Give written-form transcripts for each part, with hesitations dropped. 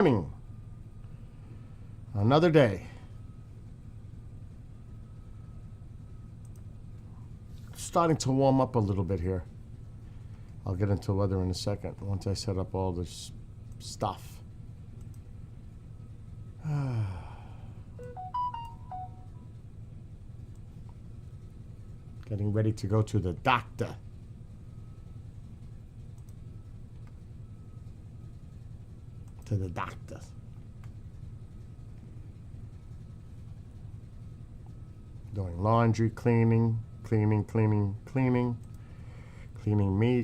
Morning. Another day. Starting to warm up a little bit here. I'll get into weather in a second once I set up all this stuff. Getting ready to go to the doctor. To the doctor. Doing laundry, cleaning me,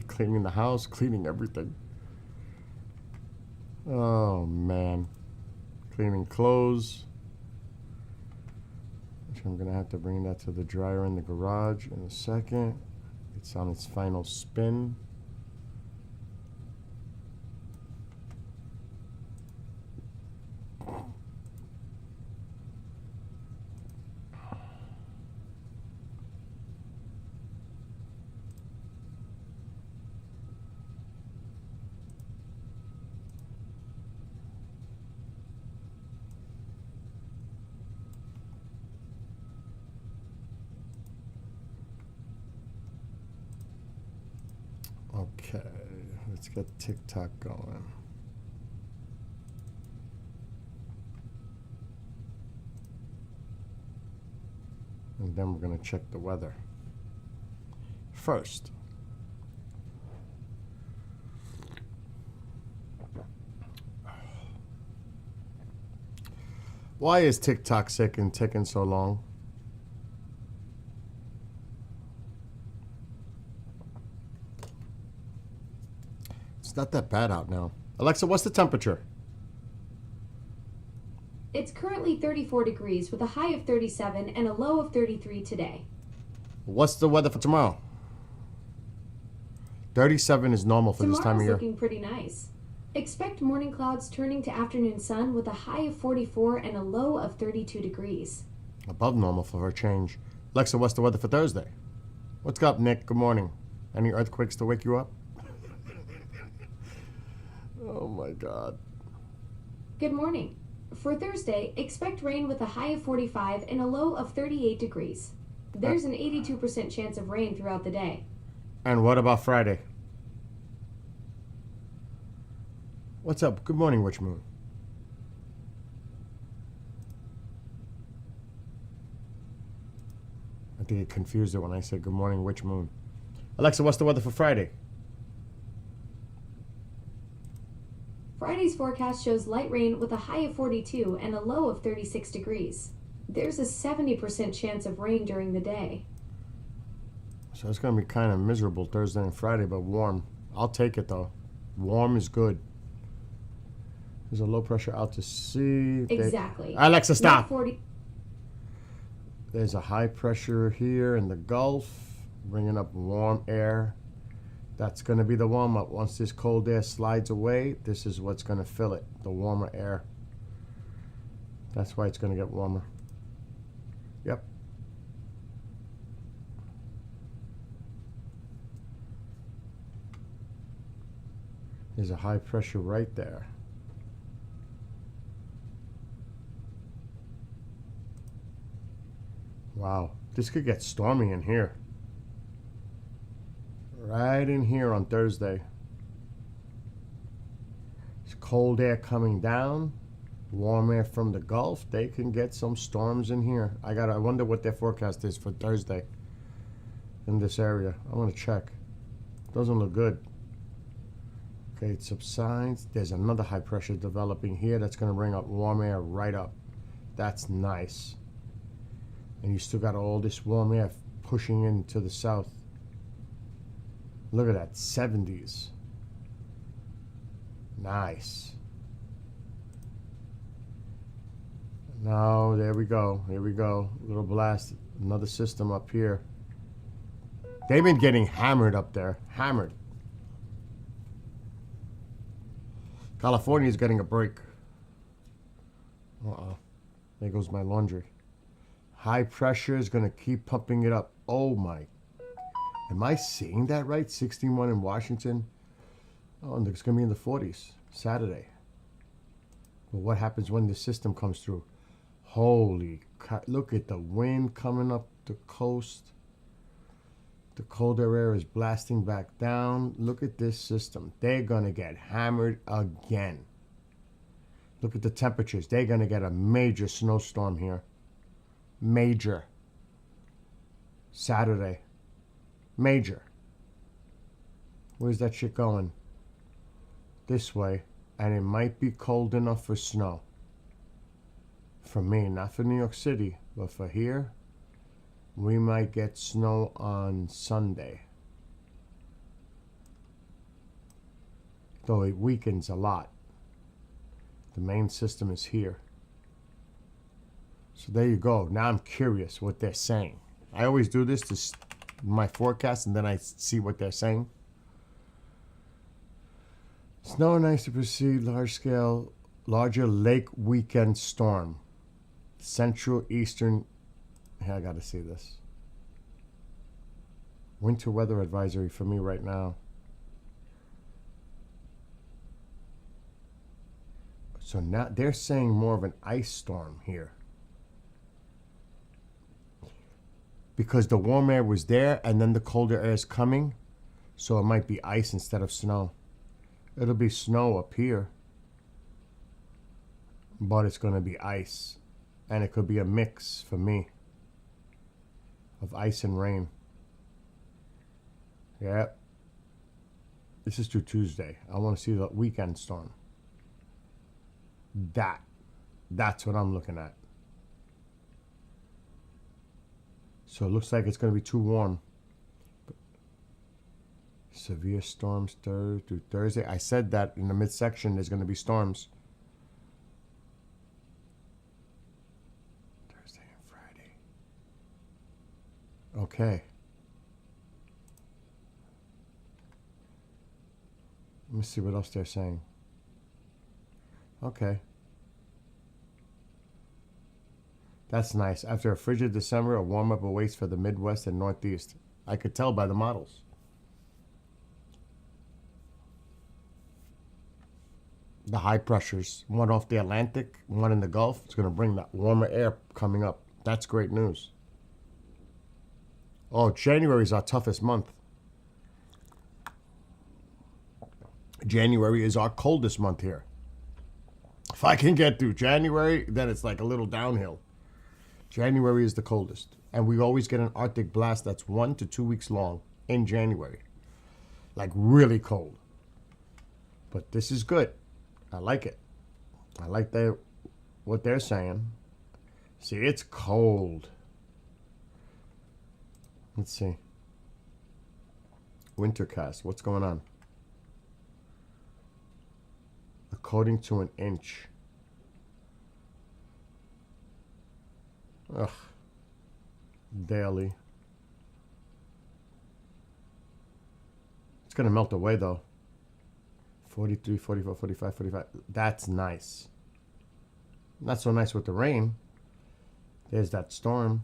cleaning the house, cleaning everything. Oh man. Cleaning clothes. Which I'm gonna have to bring that to the dryer in the garage in a second. It's on its final spin. Okay, let's get TikTok going. And then we're going to check the weather. First, why is TikTok sick and taking so long? It's not that bad out now. Alexa, what's the temperature? It's currently 34 degrees with a high of 37 and a low of 33 today. What's the weather for tomorrow? 37 is normal for this time of year. Tomorrow's looking pretty nice. Expect morning clouds turning to afternoon sun with a high of 44 and a low of 32 degrees. Above normal for a change. Alexa, what's the weather for Thursday? What's up, Nick? Good morning. Any earthquakes to wake you up? Oh my God. Good morning. For Thursday, expect rain with a high of 45 and a low of 38 degrees. There's an 82% chance of rain throughout the day. And what about Friday? What's up? Good morning, Witch Moon. I think it confused it when I said good morning, Witch Moon. Alexa, what's the weather for Friday? Friday's forecast shows light rain with a high of 42 and a low of 36 degrees. There's a 70% chance of rain during the day. So it's going to be kind of miserable Thursday and Friday, but warm. I'll take it, though. Warm is good. There's a low pressure out to sea. Exactly. Alexa, stop! There's a high pressure here in the Gulf, bringing up warm air. That's going to be the warm-up. Once this cold air slides away, this is what's going to fill it, the warmer air. That's why it's going to get warmer. Yep. There's a high pressure right there. Wow, this could get stormy in here. Right in here on Thursday. It's cold air coming down, warm air from the Gulf. They can get some storms in here. I wonder what their forecast is for Thursday in this area. I want to check. Doesn't look good. Okay, it subsides. There's another high pressure developing here that's going to bring up warm air right up. That's nice. And you still got all this warm air pushing into the south. Look at that, 70s. Nice. Now, there we go. Here we go. Little blast. Another system up here. They've been getting hammered up there. Hammered. California's getting a break. Uh-oh. There goes my laundry. High pressure is going to keep pumping it up. Oh, my. Am I seeing that right? 61 in Washington. Oh, and it's going to be in the 40s. Saturday. But what happens when the system comes through? Holy look at the wind coming up the coast. The colder air is blasting back down. Look at this system. They're going to get hammered again. Look at the temperatures. They're going to get a major snowstorm here. Major. Saturday. Major. Where's that shit going? This way. And it might be cold enough for snow. For me, not for New York City, but for here, we might get snow on Sunday. Though it weakens a lot. The main system is here. So there you go. Now I'm curious what they're saying. I always do this to my forecast, and then I see what they're saying. Snow and ice to proceed, larger lake weekend storm. Central Eastern, I gotta see this. Winter weather advisory for me right now. So now they're saying more of an ice storm here. Because the warm air was there and then the colder air is coming. So it might be ice instead of snow. It'll be snow up here. But it's going to be ice. And it could be a mix for me of ice and rain. Yep. This is through Tuesday. I want to see the weekend storm. That's what I'm looking at. So it looks like it's going to be too warm. Severe storms through Thursday. I said that in the midsection there's going to be storms. Thursday and Friday. Okay. Let me see what else they're saying. Okay. That's nice. After a frigid December, a warm-up awaits for the Midwest and Northeast. I could tell by the models. The high pressures, one off the Atlantic, one in the Gulf. It's going to bring that warmer air coming up. That's great news. Oh, January is our toughest month. January is our coldest month here. If I can get through January, then it's like a little downhill. January is the coldest. And we always get an Arctic blast that's 1 to 2 weeks long in January. Like really cold. But this is good. I like it. I like what they're saying. See, it's cold. Let's see. Wintercast. What's going on? According to an inch. Ugh. Daily. It's going to melt away, though. 43, 44, 45, 45. That's nice. Not so nice with the rain. There's that storm.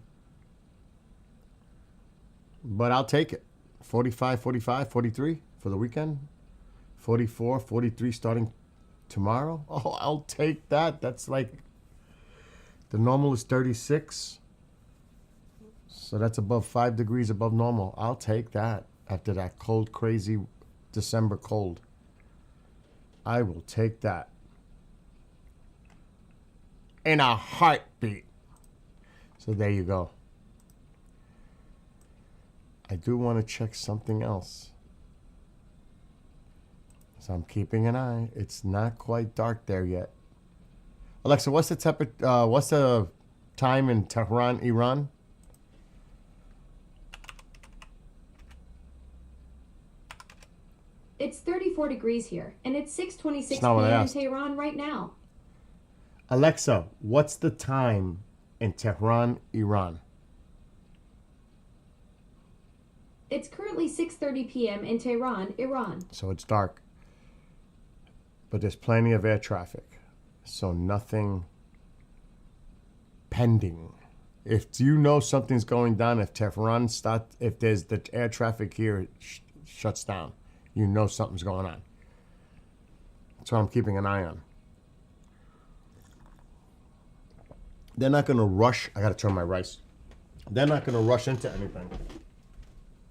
But I'll take it. 45, 45, 43 for the weekend. 44, 43 starting tomorrow. Oh, I'll take that. That's like... The normal is 36. So that's above 5 degrees above normal. I'll take that after that cold, crazy December cold. I will take that. In a heartbeat. So there you go. I do want to check something else. So I'm keeping an eye. It's not quite dark there yet. Alexa, what's the time in Tehran, Iran? It's 34 degrees here, and it's 6:26 That's not what I p.m. in asked. Tehran right now. Alexa, what's the time in Tehran, Iran? It's currently 6:30 p.m. in Tehran, Iran. So it's dark. But there's plenty of air traffic. So nothing pending. If you know something's going down, if Tehran if there's the air traffic here shuts down, you know something's going on. That's what I'm keeping an eye on. They're not gonna rush. I gotta turn my rice. They're not gonna rush into anything.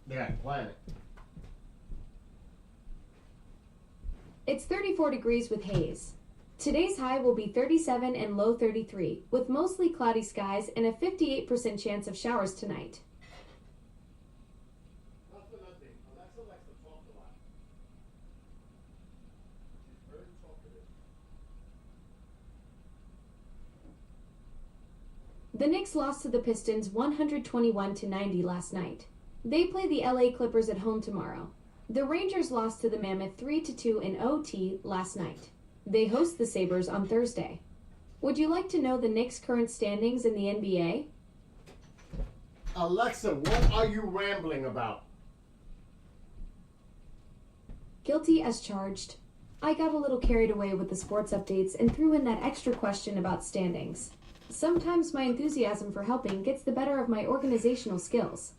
They gotta plan it. It's 34 degrees with haze. Today's high will be 37 and low 33, with mostly cloudy skies and a 58% chance of showers tonight. Not for nothing. Alexa likes to talk a lot. She's very talkative. The Knicks lost to the Pistons 121-90 last night. They play the LA Clippers at home tomorrow. The Rangers lost to the Mammoth 3-2 in OT last night. They host the Sabres on Thursday. Would you like to know the Knicks' current standings in the NBA? Alexa, what are you rambling about? Guilty as charged. I got a little carried away with the sports updates and threw in that extra question about standings. Sometimes my enthusiasm for helping gets the better of my organizational skills.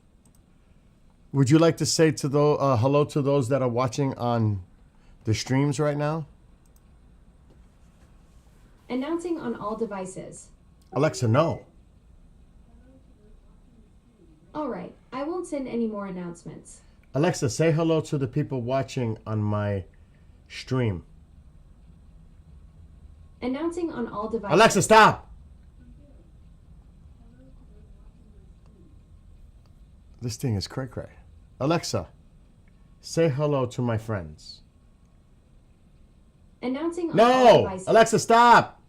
Would you like to say to hello to those that are watching on the streams right now? Announcing on all devices. Alexa, no. Alright, I won't send any more announcements. Alexa, say hello to the people watching on my stream. Announcing on all devices. Alexa, stop! This thing is cray-cray. Alexa, say hello to my friends. Announcing on all No! devices. Alexa, stop!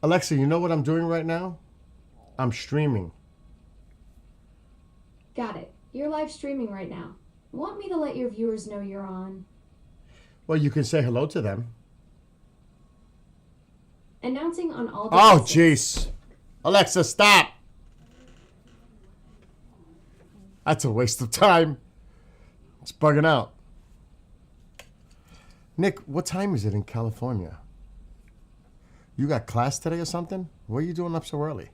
Alexa, you know what I'm doing right now? I'm streaming. Got it. You're live streaming right now. Want me to let your viewers know you're on? Well, you can say hello to them. Announcing on all Oh, devices. jeez. Alexa, stop! That's a waste of time. It's bugging out. Nick, what time is it in California? You got class today or something? What are you doing up so early?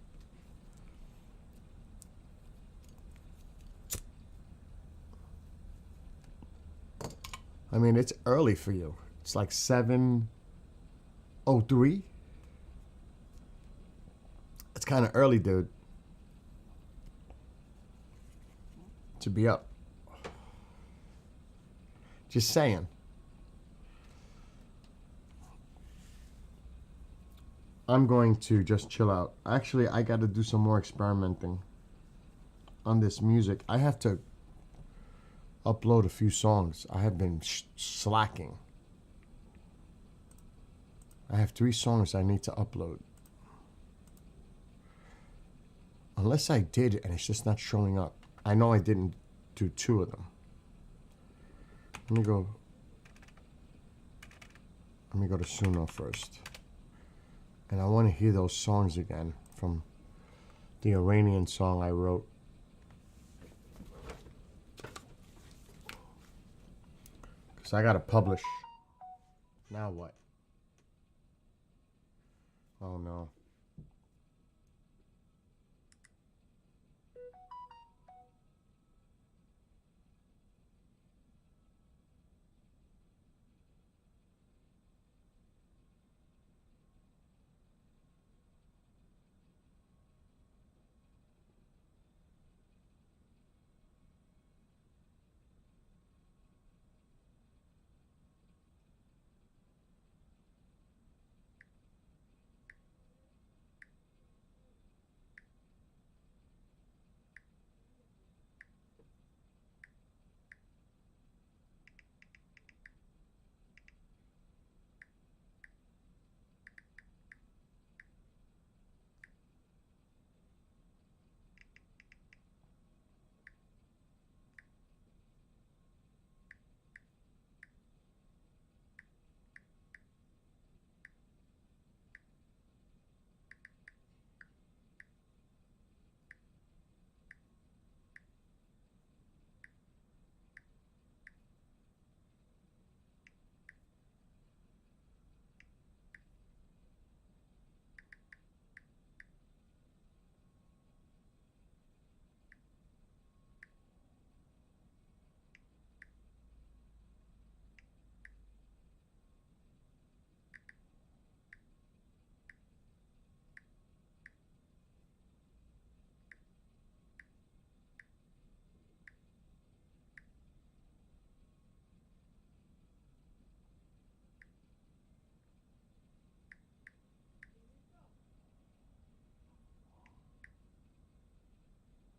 I mean, it's early for you. It's like 7:03. It's kind of early, dude, to be up. Just saying. I'm going to just chill out. Actually, I got to do some more experimenting on this music. I have to upload a few songs. I have been slacking. I have 3 songs I need to upload. Unless I did and it's just not showing up. I know I didn't do 2 of them. Let me go to Suno first. And I want to hear those songs again from the Iranian song I wrote. Because I got to publish. Now what? Oh no.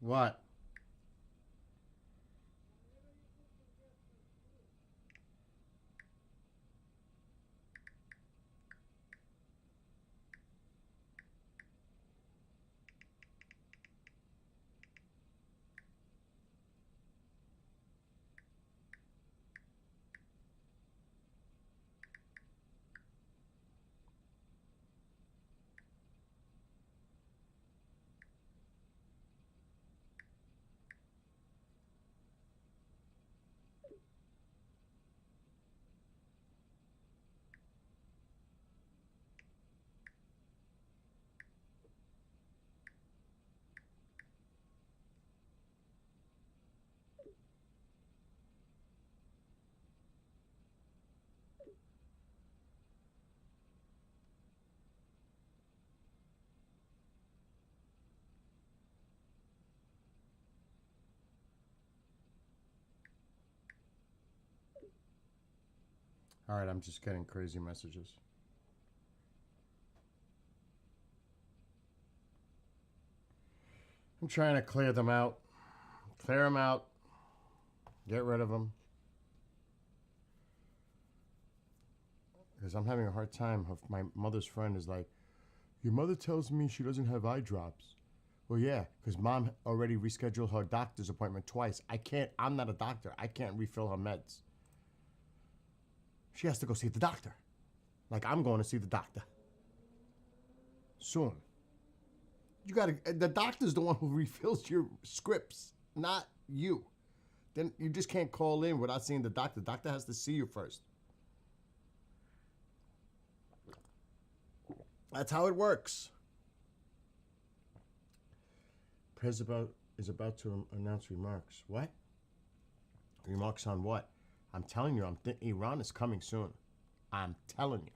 What? All right, I'm just getting crazy messages. I'm trying to clear them out. Clear them out. Get rid of them. Because I'm having a hard time. My mother's friend is like, your mother tells me she doesn't have eye drops. Well, yeah, because mom already rescheduled her doctor's appointment twice. I'm not a doctor. I can't refill her meds. She has to go see the doctor. Like I'm going to see the doctor. Soon. The doctor's the one who refills your scripts, not you. Then you just can't call in without seeing the doctor. The doctor has to see you first. That's how it works. President is about to announce remarks. What? Remarks on what? I'm telling you, Iran is coming soon. I'm telling you.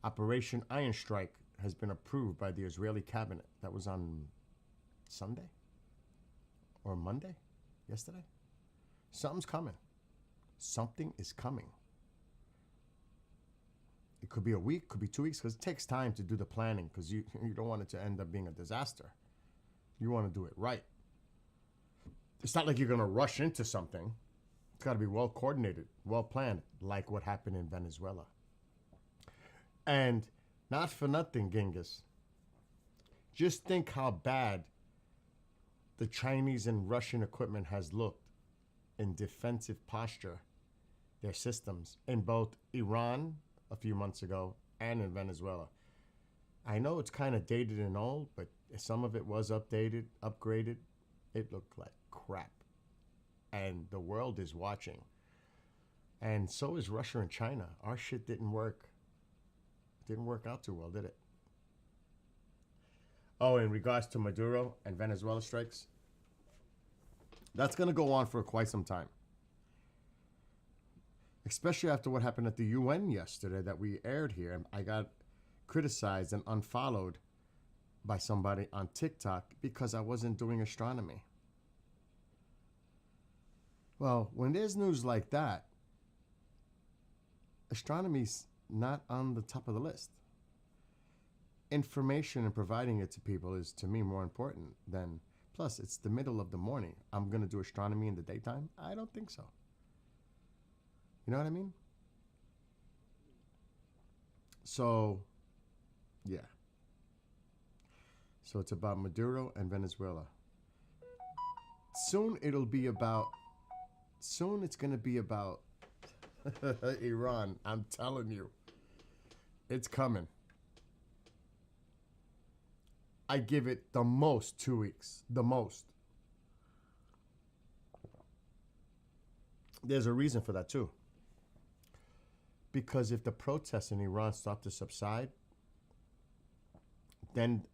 Operation Iron Strike has been approved by the Israeli cabinet. That was on Sunday? Or Monday? Yesterday? Something's coming. Something is coming. It could be a week, could be 2 weeks, because it takes time to do the planning, because you don't want it to end up being a disaster. You want to do it right. It's not like you're going to rush into something. It's got to be well coordinated, well planned, like what happened in Venezuela. And not for nothing, Genghis. Just think how bad the Chinese and Russian equipment has looked in defensive posture, their systems, in both Iran a few months ago and in Venezuela. I know it's kind of dated and old, but some of it was updated, upgraded. It looked like crap. And the world is watching. And so is Russia and China. Our shit didn't work. Didn't work out too well, did it? Oh, in regards to Maduro and Venezuela strikes, that's going to go on for quite some time. Especially after what happened at the UN yesterday that we aired here. And I got criticized and unfollowed by somebody on TikTok because I wasn't doing astronomy. Well, when there's news like that, astronomy's not on the top of the list. Information and providing it to people is, to me, more important than... Plus, it's the middle of the morning. I'm going to do astronomy in the daytime? I don't think so. You know what I mean? So, yeah. So it's about Maduro and Venezuela. Soon it's going to be about Iran. I'm telling you. It's coming. I give it the most 2 weeks. The most. There's a reason for that too. Because if the protests in Iran start to subside, then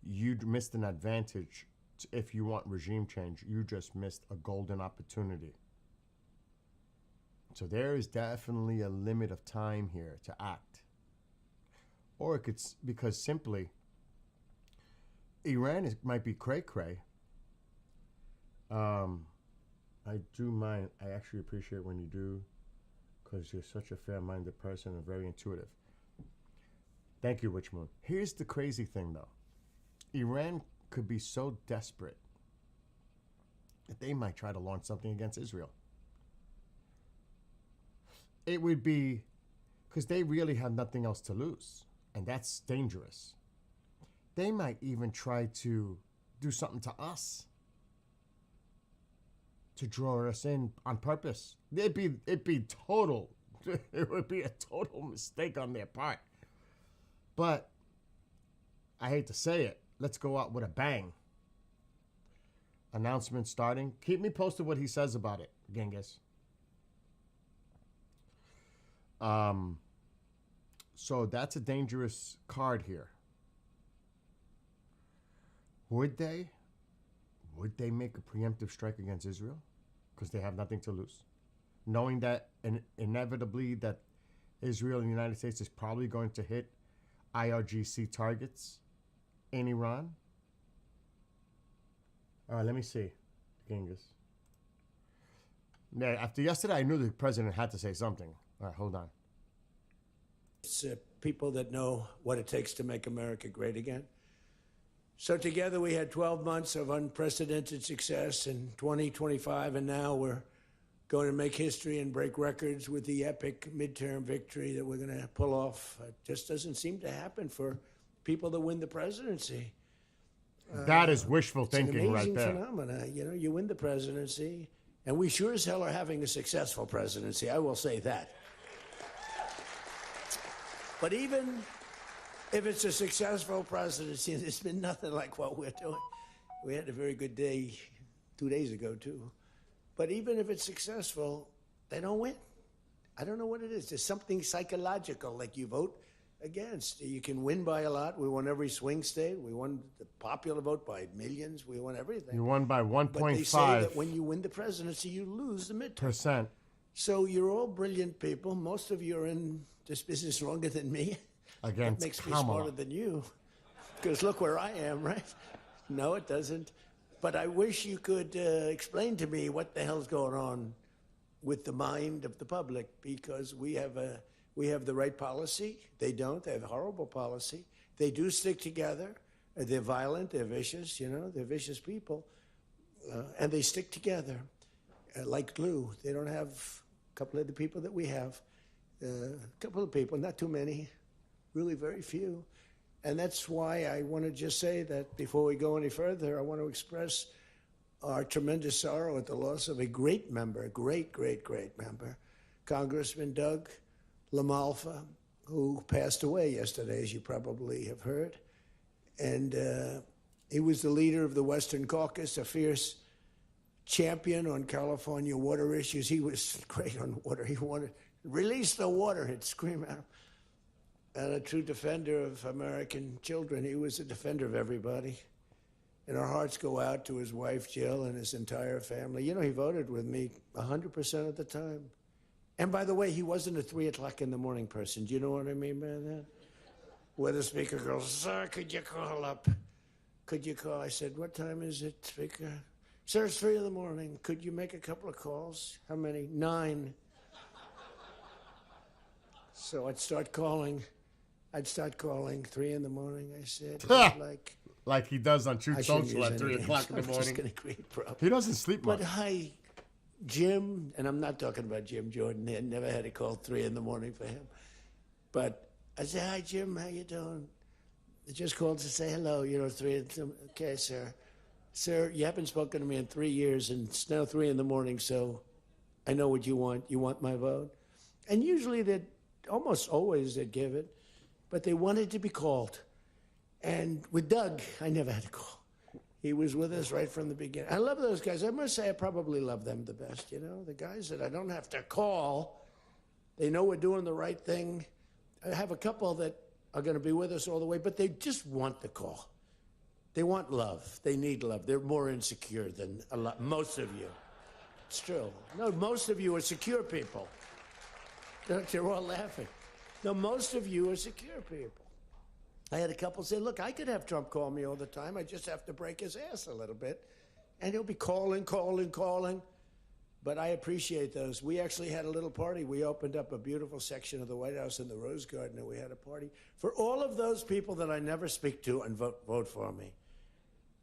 you'd missed an advantage. If you want regime change, you just missed a golden opportunity. So there is definitely a limit of time here to act. Or it could, because simply, Iran might be cray-cray. I do mind. I actually appreciate when you do, because you're such a fair-minded person and very intuitive. Thank you, Witch Moon. Here's the crazy thing, though. Iran could be so desperate that they might try to launch something against Israel. It would be because they really have nothing else to lose, and that's dangerous. They might even try to do something to us to draw us in on purpose. It'd be total. It would be a total mistake on their part. But I hate to say it, let's go out with a bang. Announcement starting. Keep me posted what he says about it, Genghis. So that's a dangerous card here. Would they make a preemptive strike against Israel because they have nothing to lose, knowing that inevitably that Israel and the United States is probably going to hit IRGC targets in Iran? All right, let me see, Genghis. Yeah, after yesterday, I knew the president had to say something. All right, hold on. It's people that know what it takes to make America great again. So together we had 12 months of unprecedented success in 2025, and now we're going to make history and break records with the epic midterm victory that we're going to pull off. It just doesn't seem to happen for people that win the presidency. That is wishful thinking right there. It's an amazing phenomena. You know, you win the presidency, and we sure as hell are having a successful presidency. I will say that. But even if it's a successful presidency, there's been nothing like what we're doing. We had a very good day 2 days ago, too. But even if it's successful, they don't win. I don't know what it is. There's something psychological, like you vote against. You can win by a lot. We won every swing state. We won the popular vote by millions. We won everything. You won by 1.5%. But they say that when you win the presidency, you lose the midterm. So you're all brilliant people. Most of you are in this business longer than me. Against That makes me Kamala. smarter than you. Because look where I am, right? No, it doesn't. But I wish you could explain to me what the hell's going on with the mind of the public, because we have the right policy. They don't. They have horrible policy. They do stick together. They're violent. They're vicious. You know, they're vicious people, and they stick together like glue. They don't have a couple of the people that we have. A couple of people, not too many, really very few. And that's why I want to just say that before we go any further, I want to express our tremendous sorrow at the loss of a great member, a great, great, great member, Congressman Doug LaMalfa, who passed away yesterday, as you probably have heard. And he was the leader of the Western Caucus, a fierce champion on California water issues. He was great on water. He wanted, release the water, he'd scream at him. And a true defender of American children. He was a defender of everybody. And our hearts go out to his wife, Jill, and his entire family. You know, he voted with me 100% of the time. And by the way, he wasn't a 3 o'clock in the morning person. Do you know what I mean by that? Where the speaker goes, sir, could you call up? Could you call? I said, what time is it, speaker? Sir, it's 3 in the morning. Could you make a couple of calls? How many? 9. So I'd start calling 3 in the morning. I said, like he does on Truth Social at 3 o'clock in the I'm morning. just going to create problems. He doesn't sleep much. But hi, Jim, and I'm not talking about Jim Jordan. I never had a call 3 in the morning for him. But I say, hi, Jim, how you doing? I just called to say hello. You know, 3 in the morning. Okay, sir. Sir, you haven't spoken to me in 3 years, and it's now 3 in the morning, so I know what you want. You want my vote? And usually almost always they'd give it, but they wanted to be called. And with Doug, I never had a call. He was with us right from the beginning. I love those guys. I must say I probably love them the best, you know, the guys that I don't have to call. They know we're doing the right thing. I have a couple that are going to be with us all the way, but they just want the call. They want love. They need love. They're more insecure than most of you. It's true. No, most of you are secure people. You're all laughing. No, most of you are secure people. I had a couple say, look, I could have Trump call me all the time. I just have to break his ass a little bit. And he'll be calling. But I appreciate those. We actually had a little party. We opened up a beautiful section of the White House in the Rose Garden, and we had a party for all of those people that I never speak to and vote for me.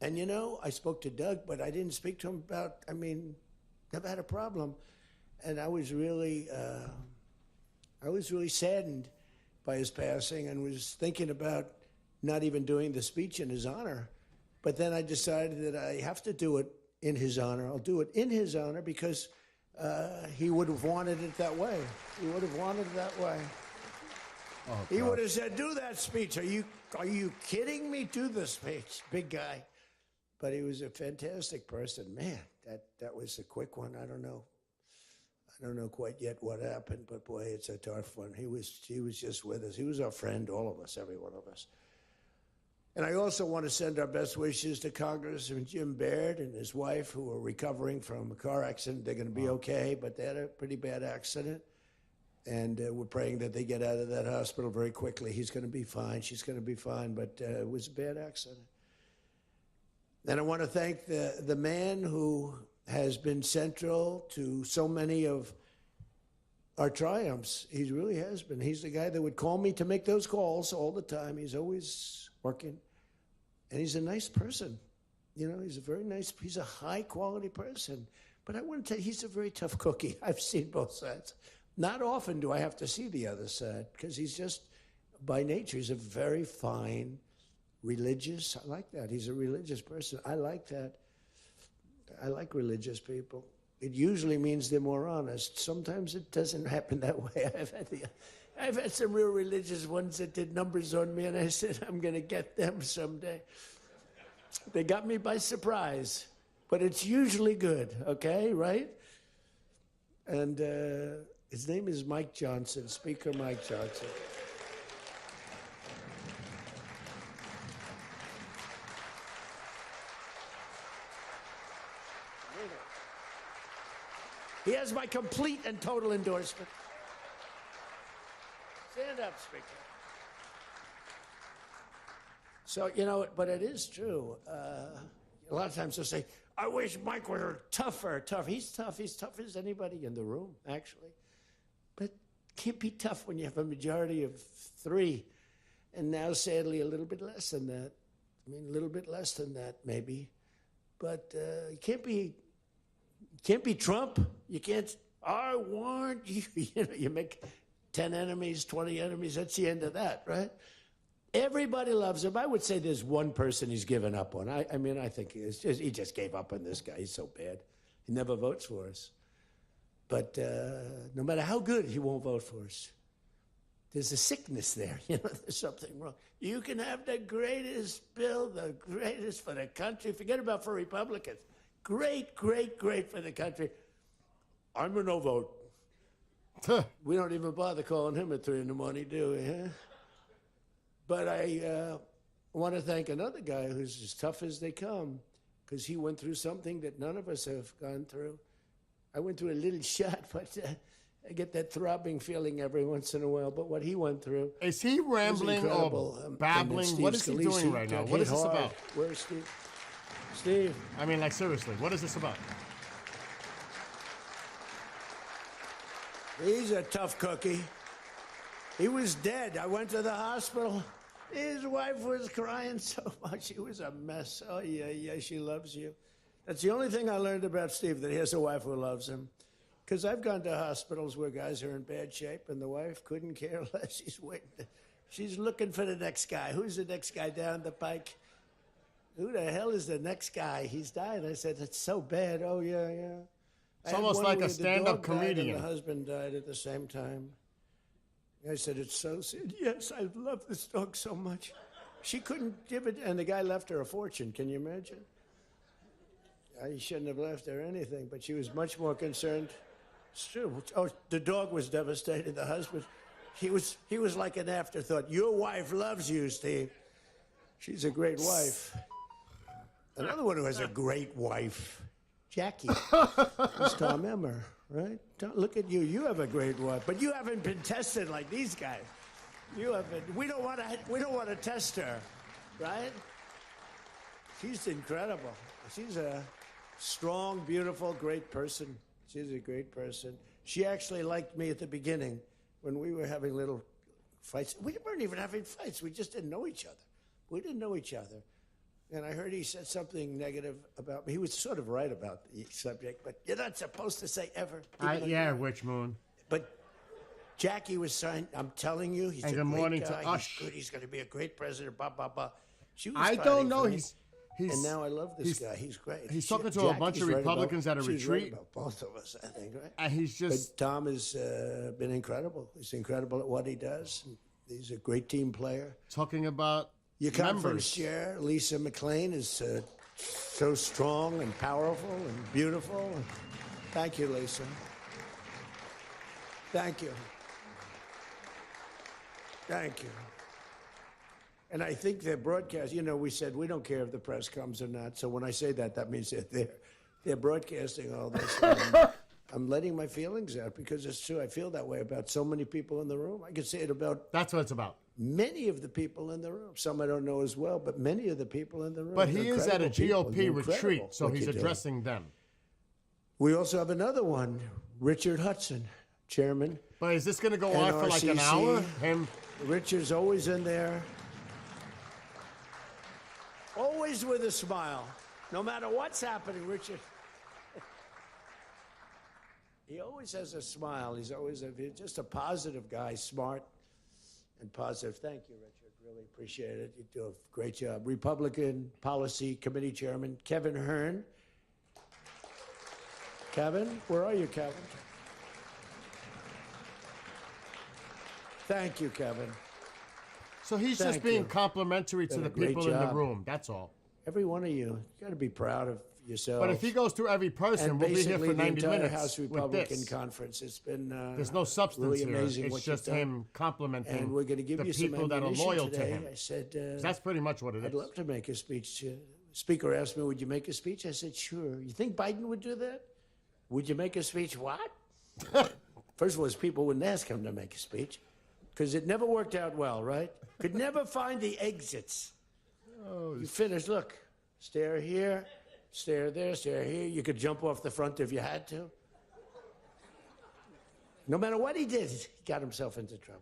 And you know, I spoke to Doug, but I didn't speak to him about, I mean, never had a problem. And I was really saddened by his passing and was thinking about not even doing the speech in his honor. But then I decided that I have to do it in his honor. I'll do it in his honor because he would have wanted it that way. He would have wanted it that way. Oh, He God. would have said, "Do that speech. Are you kidding me? Do the speech, big guy." But he was a fantastic person, man. That was a quick one. I don't know quite yet what happened, but boy, it's a tough one. He was just with us. He was our friend, all of us, every one of us. And I also want to send our best wishes to Congressman Jim Baird and his wife, who are recovering from a car accident. They're going to be okay, but they had a pretty bad accident. And we're praying that they get out of that hospital very quickly. He's going to be fine. She's going to be fine, but it was a bad accident. And I want to thank the man who has been central to so many of our triumphs. He really has been. He's the guy that would call me to make those calls all the time. He's always working. And he's a nice person. You know, he's a high-quality person. But I want to tell you, he's a very tough cookie. I've seen both sides. Not often do I have to see the other side, because he's just, by nature, he's a very fine, religious. I like that. He's a religious person. I like that. I like religious people. It usually means they're more honest. Sometimes it doesn't happen that way. I've had some real religious ones that did numbers on me, and I said, I'm going to get them someday. They got me by surprise, but it's usually good, okay, right? And his name is Mike Johnson, Speaker Mike Johnson. He has my complete and total endorsement. Stand up, Speaker. So, you know, but it is true. A lot of times they'll say, I wish Mike were tougher. He's tough. He's tough as anybody in the room, actually. But can't be tough when you have a majority of 3. And now, sadly, a little bit less than that. I mean, a little bit less than that, maybe. But you can't be Trump. You can't, I want you. You know, you make 10 enemies, 20 enemies. That's the end of that, right? Everybody loves him. I would say there's one person he's given up on. I mean, I think he just gave up on this guy. He's so bad. He never votes for us. But no matter how good, he won't vote for us. There's a sickness there. You know, there's something wrong. You can have the greatest bill, the greatest for the country. Forget about for Republicans. Great, great, great for the country. I'm a no vote. We don't even bother calling him at 3 in the morning, do we? Huh? But I want to thank another guy who's as tough as they come, because he went through something that none of us have gone through. I went through a little shot, but I get that throbbing feeling every once in a while. But what he went through Is he rambling or babbling? What is he doing right now? What is this about? Where's Steve? Steve. I mean, like, seriously, what is this about? He's a tough cookie. He was dead. I went to the hospital. His wife was crying so much. She was a mess. Oh, yeah, she loves you. That's the only thing I learned about Steve, that he has a wife who loves him. Because I've gone to hospitals where guys are in bad shape, and the wife couldn't care less. She's waiting. She's looking for the next guy. Who's the next guy down the pike? Who the hell is the next guy? He's died. I said, it's so bad. Oh, yeah. It's almost like a stand-up comedian. And the husband died at the same time. I said, it's so sad. Yes, I love this dog so much. She couldn't give it, and the guy left her a fortune. Can you imagine? He shouldn't have left her anything, but she was much more concerned. It's true. Oh, the dog was devastated. The husband, he was like an afterthought. Your wife loves you, Steve. She's a great wife. Another one who has a great wife, Jackie. It's Tom Emmer, right? Look at you. You have a great wife, but you haven't been tested like these guys. You haven't. We don't want to test her, right? She's incredible. She's a strong, beautiful, great person. She's a great person. She actually liked me at the beginning when we were having little fights. We weren't even having fights. We just didn't know each other. We didn't know each other. And I heard he said something negative about me. He was sort of right about the subject, but you're not supposed to say ever. Yeah, Witch Moon. But Jackie was saying, I'm telling you, he's And a good great morning guy. to He's Ush. good. He's going to be a great president, blah, blah, blah. She was I fighting don't know. for me. He's And now I love this he's- guy. He's great. he's talking to a bunch of Jackie's right Republicans about, at a she's right retreat. about both of us, I think, right? and he's just But Tom has been incredible. He's incredible at what he does. He's a great team player. talking about Your conference members. chair, Lisa McLean, is so strong and powerful and beautiful. Thank you, Lisa. Thank you. Thank you. And I think their broadcast, we said we don't care if the press comes or not. So when I say that, that means that they're broadcasting all this. I'm letting my feelings out because it's true. I feel that way about so many people in the room. I could say it about That's what it's about. many of the people in the room. Some I don't know as well, but many of the people in the room. But They're he is at a incredible people. GOP They're incredible retreat, so what he's you do. addressing them. We also have another one, Richard Hudson, chairman. But is this going to go on for like an NRCC. hour? Him? Richard's always in there, always with a smile. No matter what's happening, Richard. He always has a smile. He's just a positive guy, smart and positive. Thank you, Richard. Really appreciate it. You do a great job. Republican Policy Committee Chairman Kevin Hearn. Kevin, where are you, Kevin? Thank you, Kevin. So he's just Thank being you. complimentary to Done the a great people in the job. room. That's all. Every one of you got to be proud of yourself. But if he goes through every person, and we'll be here basically for the 90 entire minutes House with Republican this. Conference, it's been There's no substance really here. amazing It's what just you've done. him complimenting And we're going to give the you some people that are ammunition loyal today. to him. I said, That's pretty much what it I'd is. love to make a speech. Speaker asked me, would you make a speech? I said, sure. You think Biden would do that? Would you make a speech? What? First of all, his people wouldn't ask him to make a speech because it never worked out well, right? Could never find the exits. You finish, look, stare here, stare there, stare here. You could jump off the front if you had to. No matter what he did, he got himself into trouble.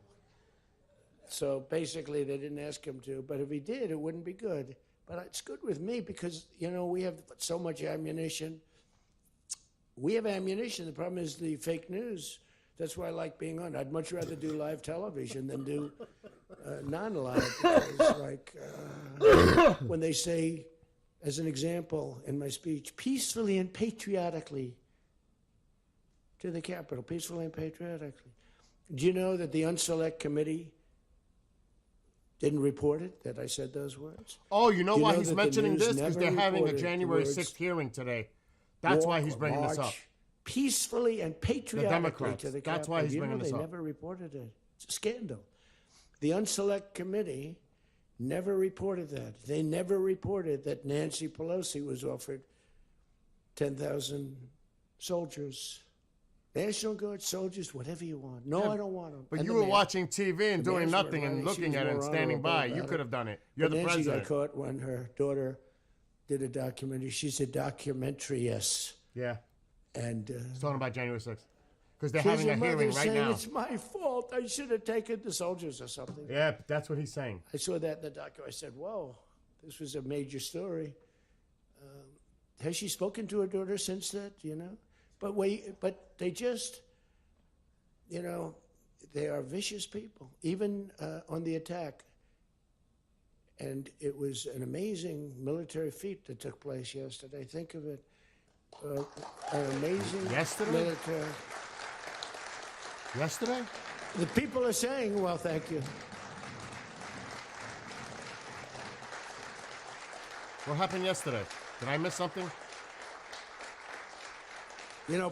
So basically, they didn't ask him to, but if he did, it wouldn't be good. But it's good with me because, we have so much ammunition. We have ammunition. The problem is the fake news. That's why I like being on. I'd much rather do live television than do non-live. Because, when they say, as an example in my speech, peacefully and patriotically to the Capitol, peacefully and patriotically. Do you know that the Unselect Committee didn't report it, that I said those words? Oh, you know Do you why know he's that the mentioning news this? Because never they're having a reported the January words 6th hearing today. That's why walk he's or bringing this up. march peacefully and patriotically Democrats. to the That's why Capitol. he's You know bringing this they up. never reported it. It's a scandal. The Unselect Committee never reported that. They never reported that Nancy Pelosi was offered 10,000 soldiers, National Guard soldiers, whatever you want. No, I don't want them. But And you the were mayor. watching TV and The doing mayors were nothing and running. She looking was at it and more standing honorable by. You about could it. have done it. You're But the Nancy president. got caught when her daughter did a documentary. She's a documentary-yes. Yeah. And He's talking about January 6th. Because they're here's having a your mother hearing right saying, now. it's my fault. I should have taken the soldiers or something. Yeah, that's what he's saying. I saw that in the documentary. I said, whoa, this was a major story. Has she spoken to her daughter since that, But they just, they are vicious people, even on the attack. And it was an amazing military feat that took place yesterday. Think of it. An amazing Yesterday? military. Yesterday? The people are saying, well, thank you. What happened yesterday? Did I miss something?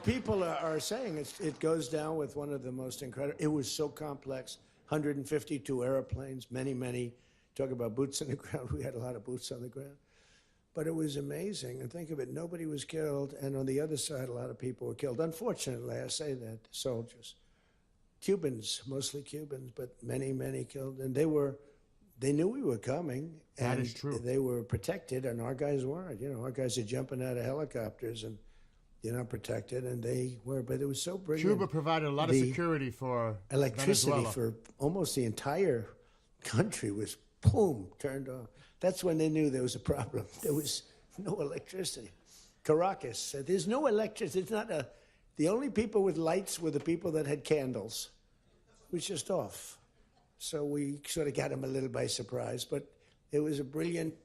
People are saying it goes down with one of the most incredible. It was so complex. 152 airplanes, many. Talk about boots on the ground. We had a lot of boots on the ground. But it was amazing. And think of it, nobody was killed. And on the other side, a lot of people were killed. Unfortunately, I say that, soldiers. Cubans, mostly Cubans, but many killed. And they knew we were coming. That And is true. they were protected, and our guys weren't. Our guys are jumping out of helicopters, and they're not protected, and they were. But it was so brilliant. Cuba provided a lot of The security for electricity Venezuela. for almost the entire country was boom, turned on. That's when they knew there was a problem. There was no electricity. Caracas said, there's no electricity. It's not a, the only people with lights were the people that had candles. It was just off. So we sort of got them a little by surprise, but it was brilliant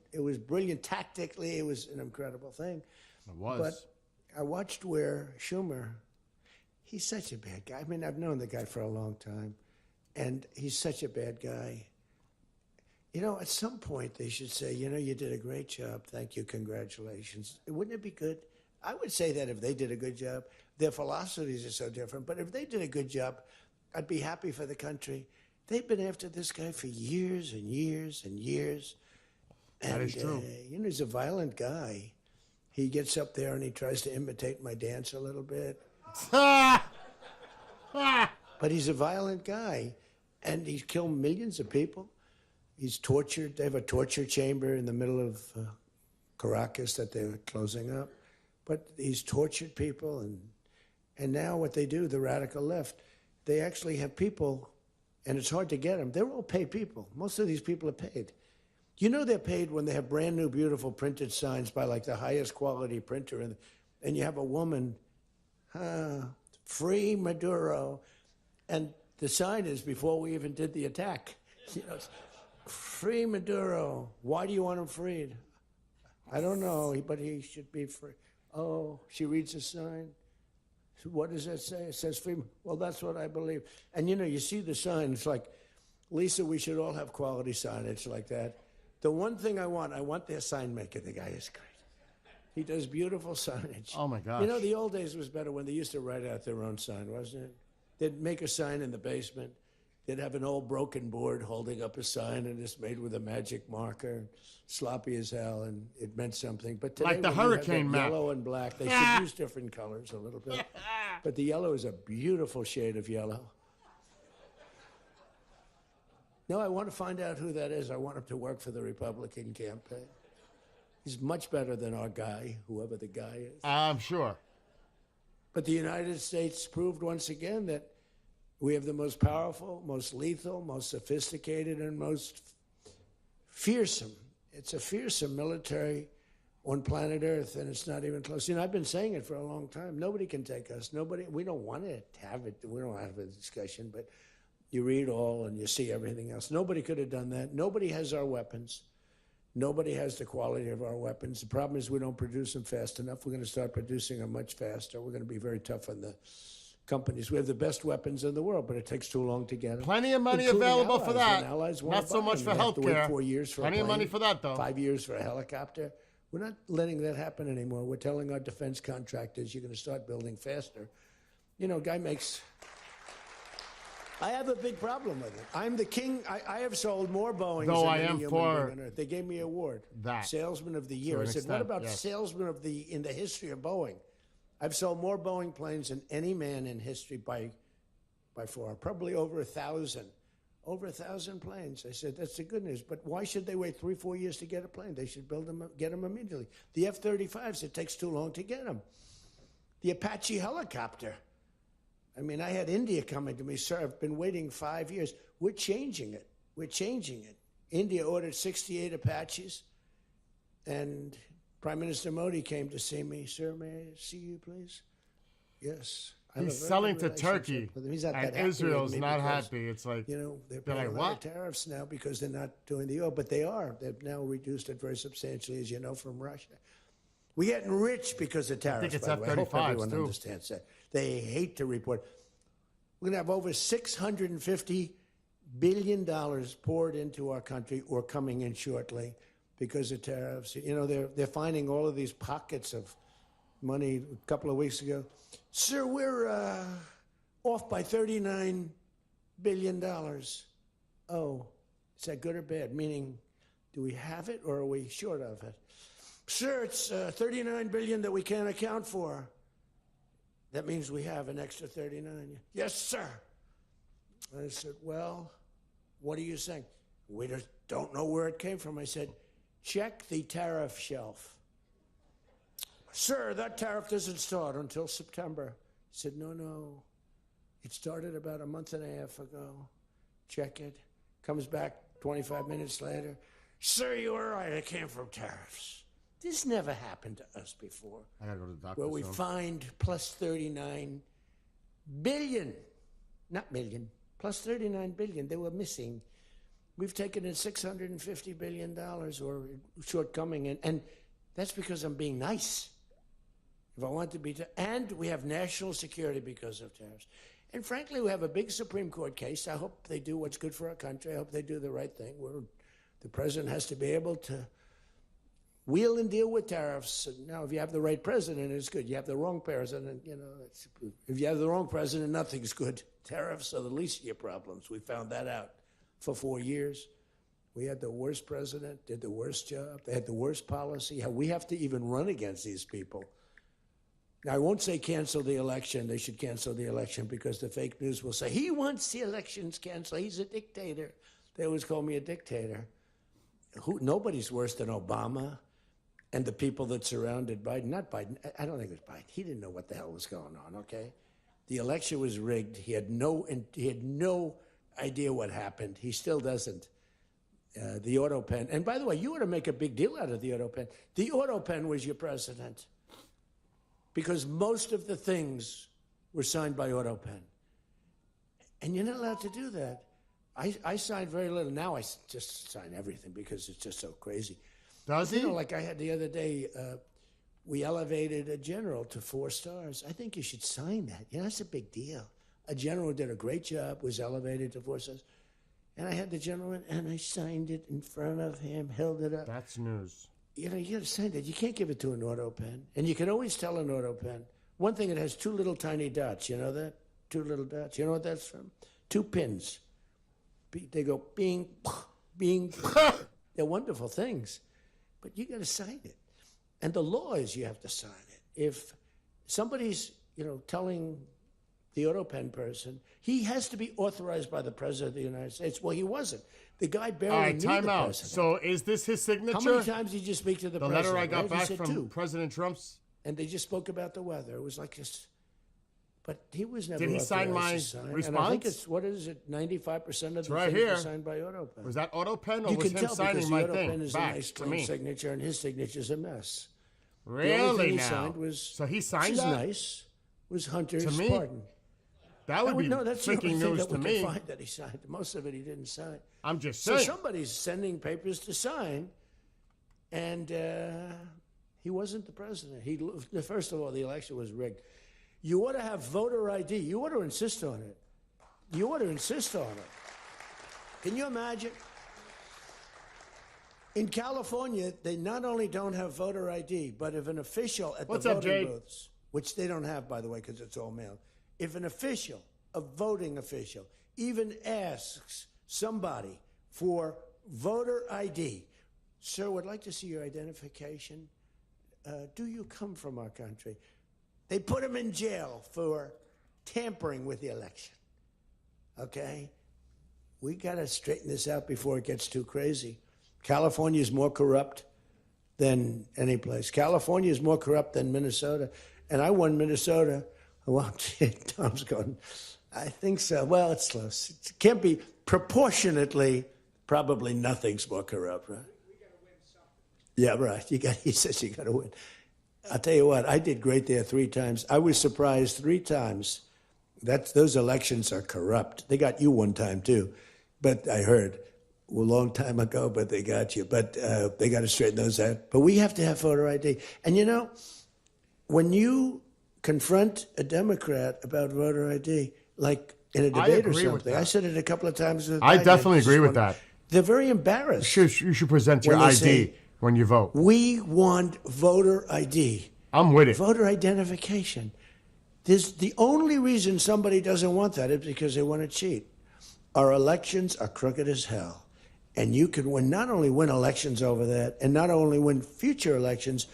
tactically. It was an incredible thing. It was. But I watched where Schumer, he's such a bad guy. I mean, I've known the guy for a long time, and he's such a bad guy. You know, at some point they should say, you know, you did a great job. Thank you. Congratulations. Wouldn't it be good? I would say that if they did a good job. Their philosophies are so different, but if they did a good job, I'd be happy for the country. They've been after this guy for years and years and years. That is true. You know, he's a violent guy. He gets up there and he tries to imitate my dance a little bit. But he's a violent guy, and he's killed millions of people. He's tortured. They have a torture chamber in the middle of Caracas that they were closing up. But he's tortured people, and now what they do, the radical left, they actually have people, and it's hard to get them. They're all paid people. Most of these people are paid. You know they're paid when they have brand new, beautiful printed signs by like the highest quality printer, and you have a woman, free Maduro, and the sign is before we even did the attack. You know, free Maduro. Why do you want him freed? I don't know, but he should be free. Oh, she reads the sign. What does that say? It says free. Well, that's what I believe. And you know, you see the sign. It's like, Lisa, we should all have quality signage like that. The one thing I want their sign maker. The guy is great. He does beautiful signage. Oh my gosh. You know, the old days was better when they used to write out their own sign, wasn't it? They'd make a sign in the basement. They'd have an old broken board holding up a sign, and it's made with a magic marker, sloppy as hell, and it meant something. But today, Like the when you have hurricane that map. yellow and black, they should use different colors a little bit. But the yellow is a beautiful shade of yellow. No, I want to find out who that is. I want him to work for the Republican campaign. He's much better than our guy, whoever the guy is. I'm sure. But the United States proved once again that we have the most powerful, most lethal, most sophisticated, and most fearsome. It's a fearsome military on planet Earth, and it's not even close. You know, I've been saying it for a long time. Nobody can take us. Nobody. We don't want to have it. We don't have a discussion, but you read all and you see everything else. Nobody could have done that. Nobody has our weapons. Nobody has the quality of our weapons. The problem is we don't produce them fast enough. We're going to start producing them much faster. We're going to be very tough on the companies. We have the best weapons in the world, but it takes too long to get them. Plenty of money Including available for allies. that. When allies wanna Not so buy much them, for you have to wait healthcare. 4 years for Plenty a of money plane, for that, though. 5 years for a helicopter. We're not letting that happen anymore. We're telling our defense contractors, you're going to start building faster. You know, guy makes... I have a big problem with it. I'm the king. I have sold more Boeings Though than I any am human for being on Earth. They gave me an award. that. Salesman of the Year. To I an said, what extent, about yes. Salesman of the in the history of Boeing? I've sold more Boeing planes than any man in history by far. Probably over 1,000. Over 1,000 planes. I said, that's the good news. But why should they wait 3-4 years to get a plane? They should build them, get them immediately. The F-35s, it takes too long to get them. The Apache helicopter. I mean, I had India coming to me, sir, I've been waiting 5 years. We're changing it. We're changing it. India ordered 68 Apaches, and Prime Minister Modi came to see me. Sir, may I see you, please? Yes. I have He's a very selling good to relationship Turkey, with him. He's not and that happy with Israel's me not because, happy. It's like, you know, they're they're paying like, a lot what? of tariffs now because they're not doing the oil, but they are. They've now reduced it very substantially, as you know, from Russia. We're getting rich because of tariffs. it's by the way. I hope F-35s, everyone too. understands that. They hate to report. We're going to have over $650 billion poured into our country or coming in shortly because of tariffs. You know, they're finding all of these pockets of money a couple of weeks ago. Sir, we're off by $39 billion. Oh, is that good or bad? Meaning, do we have it or are we short of it? Sir, it's $39 billion that we can't account for. That means we have an extra 39. Yes, sir. I said, well, what are you saying? We just don't know where it came from. I said, check the tariff shelf. Sir, that tariff doesn't start until September. I said, no. It started about a month and a half ago. Check it. Comes back 25 minutes later. Sir, you were right. It came from tariffs. This never happened to us before. I gotta go to the doctor Where we soon. find plus 39 billion, not million, plus 39 billion. They were missing. We've taken in $650 billion or shortcoming, and that's because I'm being nice. If I want to be, and we have national security because of tariffs. And frankly, we have a big Supreme Court case. I hope they do what's good for our country. I hope they do the right thing. The president has to be able to wheel and deal with tariffs. Now, if you have the right president, it's good. You have the wrong president, if you have the wrong president, nothing's good. Tariffs are the least of your problems. We found that out for 4 years. We had the worst president, did the worst job. They had the worst policy. We have to even run against these people. Now, I won't say cancel the election. They should cancel the election because the fake news will say, he wants the elections canceled. He's a dictator. They always call me a dictator. Nobody's worse than Obama and the people that surrounded Biden. Not Biden. I don't think it was Biden. He didn't know what the hell was going on, okay? The election was rigged. He had no idea what happened. He still doesn't. The auto pen. And by the way, you ought to make a big deal out of the auto pen. The auto pen was your president because most of the things were signed by auto pen. And you're not allowed to do that. I signed very little. Now I just sign everything because it's just so crazy. Does he? Like I had the other day, we elevated a general to 4 stars. I think you should sign that. That's a big deal. A general did a great job, was elevated to 4 stars. And I had the gentleman, and I signed it in front of him, held it up. That's news. You got to sign that. You can't give it to an auto pen. And you can always tell an auto pen. One thing, it has 2 little tiny dots. You know that? 2 little dots. You know what that's from? 2 pins. They go bing, bing. They're wonderful things. But you got to sign it. And the law is you have to sign it. If somebody's, telling the auto pen person, he has to be authorized by the president of the United States. Well, he wasn't. The guy barely All right, knew time the out. president. So is this his signature? How many times did you speak to the The president? letter I got right? He back said from 2. President Trump's. And they just spoke about the weather. It was like this. But he was never Did he sign authorized my to sign. And I response? think it's, 95% of the right things here. are signed by auto pen. Was that auto pen or You was can him tell signing because my the auto pen thing is a back nice to clean me? signature, and his signature's a mess. The only Really thing he now? signed was, So he which signed is that? nice, was Hunter's To me? pardon. That would be No, that's the only freaking thing news that to we me. can find that he signed. Most of it he didn't sign. I'm just So saying. somebody's sending papers to sign, and he wasn't the president. First of all, the election was rigged. You ought to have voter ID. You ought to insist on it. You ought to insist on it. Can you imagine? In California, they not only don't have voter ID, but if an official at What's the up, voting Jade? booths, which they don't have, by the way, because it's all mail, if an official, a voting official, even asks somebody for voter ID, sir, would like to see your identification. Do you come from our country? They put him in jail for tampering with the election. Okay? We got to straighten this out before it gets too crazy. California is more corrupt than any place. California is more corrupt than Minnesota. And I won Minnesota. Well, Tom's going, I think so. Well, it's close. It can't be proportionately, probably nothing's more corrupt, right? Yeah, right. He says you got to win. I'll tell you what, I did great there 3 times. I was surprised 3 times. Those elections are corrupt. They got you one time, too. But I heard a long time ago, but they got you. But they got to straighten those out. But we have to have voter ID. And when you confront a Democrat about voter ID, like in a debate or agree with something, that. I said it a couple of times. With I Biden. definitely Just agree with one- that. They're very embarrassed. You should present your When they ID say- when you vote. We want voter ID. I'm with it. Voter identification. The only reason somebody doesn't want that is because they want to cheat. Our elections are crooked as hell. And you can not only win elections over that, and not only win future elections,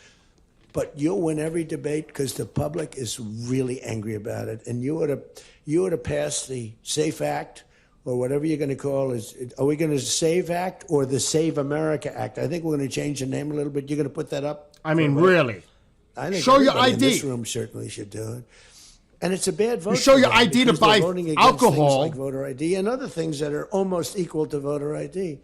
but you'll win every debate because the public is really angry about it. And you ought to pass the SAFE Act, or whatever you're going to call it. Are we going to SAVE Act or the Save America Act? I think we're going to change the name a little bit. You're going to put that up? I mean, really. I think Show your everybody in ID. this room certainly should do it. And it's a bad vote. show for your them ID to because they're buy voting against alcohol. things like voter ID and other things that are almost equal to voter ID.